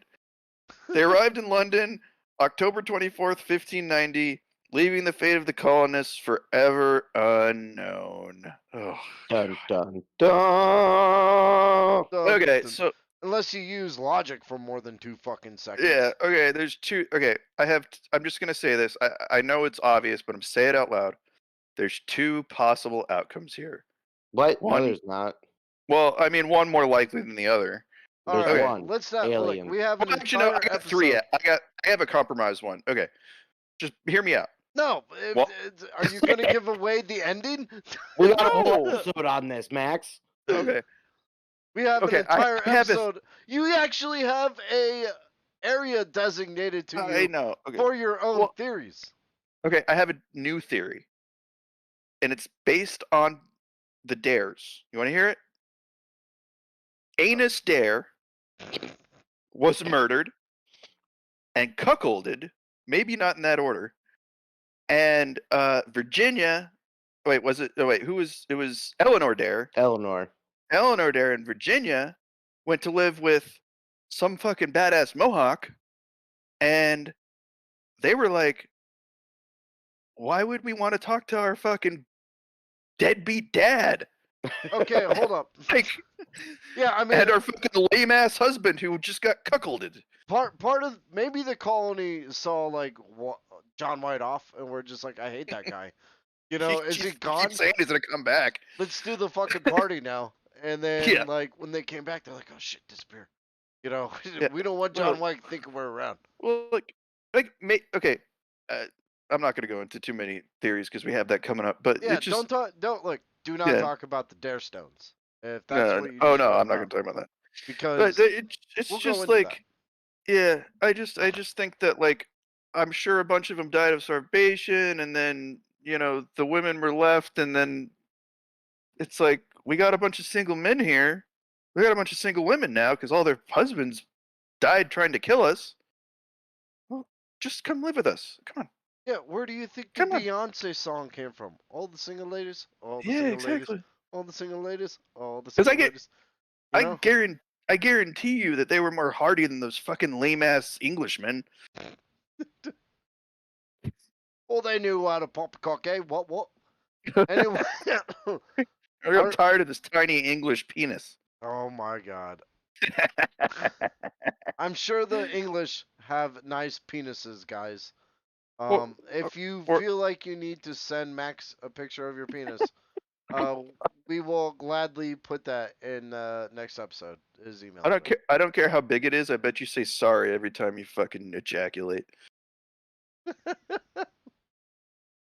They arrived in London October 24th, 1590, leaving the fate of the colonists forever unknown. Oh, Dun dun dun. okay, Dun. so Unless you use logic for more than 2 fucking seconds. yeah, okay, there's two. Okay, I'm just going to say this. I know it's obvious, but I'm say it out loud. There's two possible outcomes here. What? No, One, there's not. well, I mean, one more likely than the other. All There's right, Okay. one. let's not Alien. look. We have an Well, actually, no, entire I got episode. three. I have a compromised one. Okay, just hear me out. No, What? are you going to give away the ending? We got a whole episode on this, Max. Okay, We have Okay, an entire I have this- episode. You actually have a area designated to I you know. Okay, for your own Well- theories. okay, I have a new theory, and it's based on the dares. You want to hear it? Anus Dare was murdered and cuckolded, maybe not in that order. And Virginia, wait, was it? Oh, wait, who was? It was Eleanor Dare. Eleanor. Eleanor Dare in Virginia went to live with some fucking badass Mohawk, and they were like, "Why would we want to talk to our fucking deadbeat dad?" Okay, hold up. Like, Yeah, I mean, and our fucking lame ass husband who just got cuckolded. part of maybe the colony saw like John White off, and we're just like, I hate that guy. You know, is he gone? Keep saying he's gonna come back. Let's do the fucking party now. And then, Yeah. like, when they came back, they're like, oh shit, disappear. You know, Yeah. we don't want John White thinking we're around. Well, okay. I'm not gonna go into too many theories because we have that coming up. But Yeah, it's just don't look. Do not Yeah. talk about the Dare Stones. If that's no. what you Oh just no, brought I'm not gonna up. talk about that. Because But it's we'll go just into like, yeah. I just think that like, I'm sure a bunch of them died of starvation, and then the women were left, and then it's like we got a bunch of single men here. We got a bunch of single women now because all their husbands died trying to kill us. Well, just come live with us. Come on. yeah, where do you think the Come on. Beyonce song came from? All the single ladies, all the Yeah, single exactly. ladies, all the single ladies, all the 'Cause I single get- ladies. You know? I guarantee you that they were more hardy than those fucking lame ass Englishmen. Oh, they knew how to pop a cock, eh? What? Anyway. I'm tired of this tiny English penis. Oh my god. I'm sure the English have nice penises, guys. If you feel like you need to send Max a picture of your penis, we will gladly put that in next episode. His email. I don't care how big it is. I bet you say sorry every time you fucking ejaculate.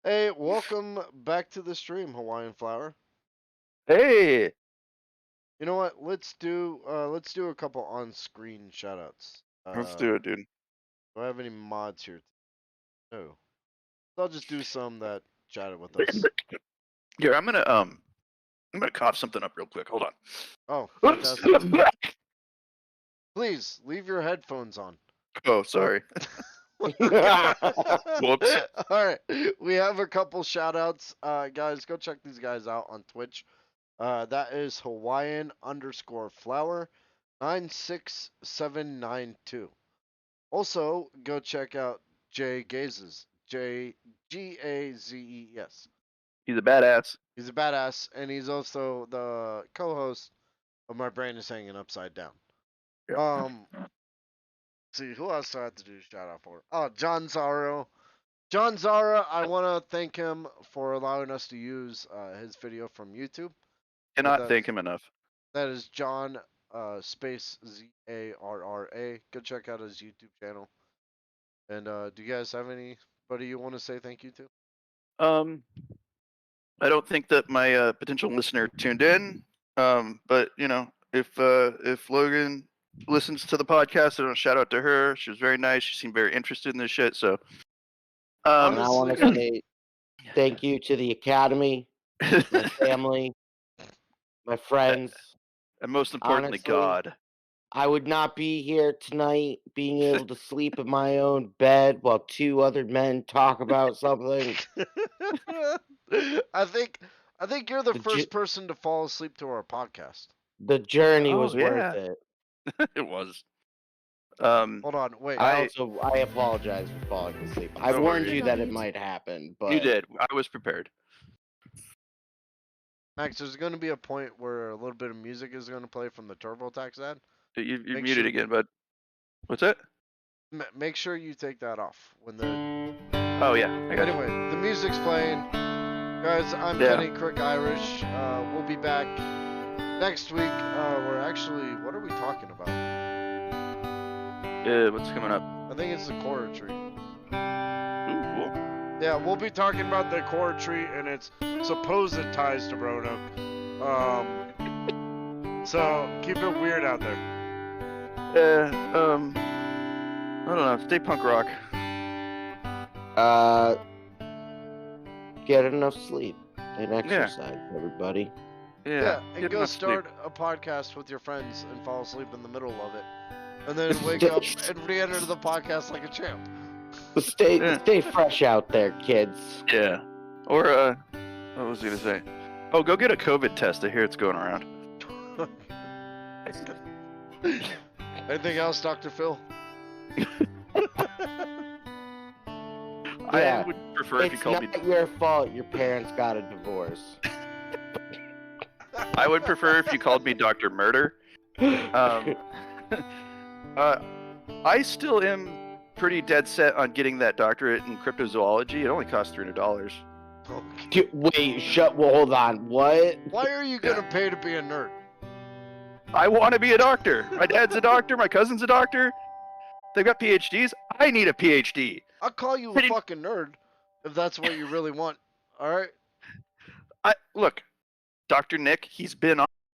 Hey, welcome back to the stream, Hawaiian Flower. Hey, You know what? Let's do a couple on-screen shoutouts. Let's do it, dude. Do I have any mods here? No. So I'll just do some that chatted with us. Here, I'm gonna cough something up real quick. Hold on. Oh, fantastic. Please leave your headphones on. Oh, sorry. Whoops. All right, we have a couple shout outs. Guys, go check these guys out on Twitch. That is Hawaiian_flower 96792. Also, go check out Jay Gazes. Gazes. He's a badass. He's a badass, and he's also the co-host of My Brain is Hanging Upside Down. Yep. Let's see, who else do I have to do a shout out for? Oh, John Zaro. John Zara, I want to thank him for allowing us to use his video from YouTube. Cannot thank him enough. That is John space Zarra. Go check out his YouTube channel. And do you guys have anybody you want to say thank you to? I don't think that my potential listener tuned in. But you know, if Logan listens to the podcast, I want to shout out to her. She was very nice. She seemed very interested in this shit. So, and I want to say thank you to the Academy, my family, my friends, and most importantly, honestly, God. I would not be here tonight being able to sleep in my own bed while two other men talk about something. I think you're the first person to fall asleep to our podcast. The journey was worth it. It was. Hold on, wait. I apologize for falling asleep. I warned you that it might happen, but you did. I was prepared. Max, there's going to be a point where a little bit of music is going to play from the TurboTax ad. You're muted again, bud. What's that? Make sure you take that off when the. Oh yeah. Anyway, the music's playing. Guys, I'm Kenny Crook Irish. We'll be back next week. We're actually, what are we talking about? What's coming up? I think it's the Cora tree. Ooh, cool. Yeah, we'll be talking about the Cora tree and its supposed ties to Roanoke. So keep it weird out there. I don't know. Stay punk rock. Get enough sleep and exercise, everybody. Yeah, and go start a podcast with your friends and fall asleep in the middle of it. And then wake up and re-enter the podcast like a champ. Stay fresh out there, kids. Yeah. Or, what was I going to say? Oh, go get a COVID test. I hear it's going around. Anything else, Dr. Phil? I would prefer if you called me... It's not your fault your parents got a divorce. I would prefer if you called me Dr. Murder. I still am pretty dead set on getting that doctorate in cryptozoology. It only costs $300. Wait, hold on. What? Why are you gonna pay to be a nerd? I want to be a doctor. My dad's a doctor. My cousin's a doctor. They've got PhDs. I need a PhD. I'll call you a fucking nerd if that's what you really want. All right. Look, Dr. Nick. He's been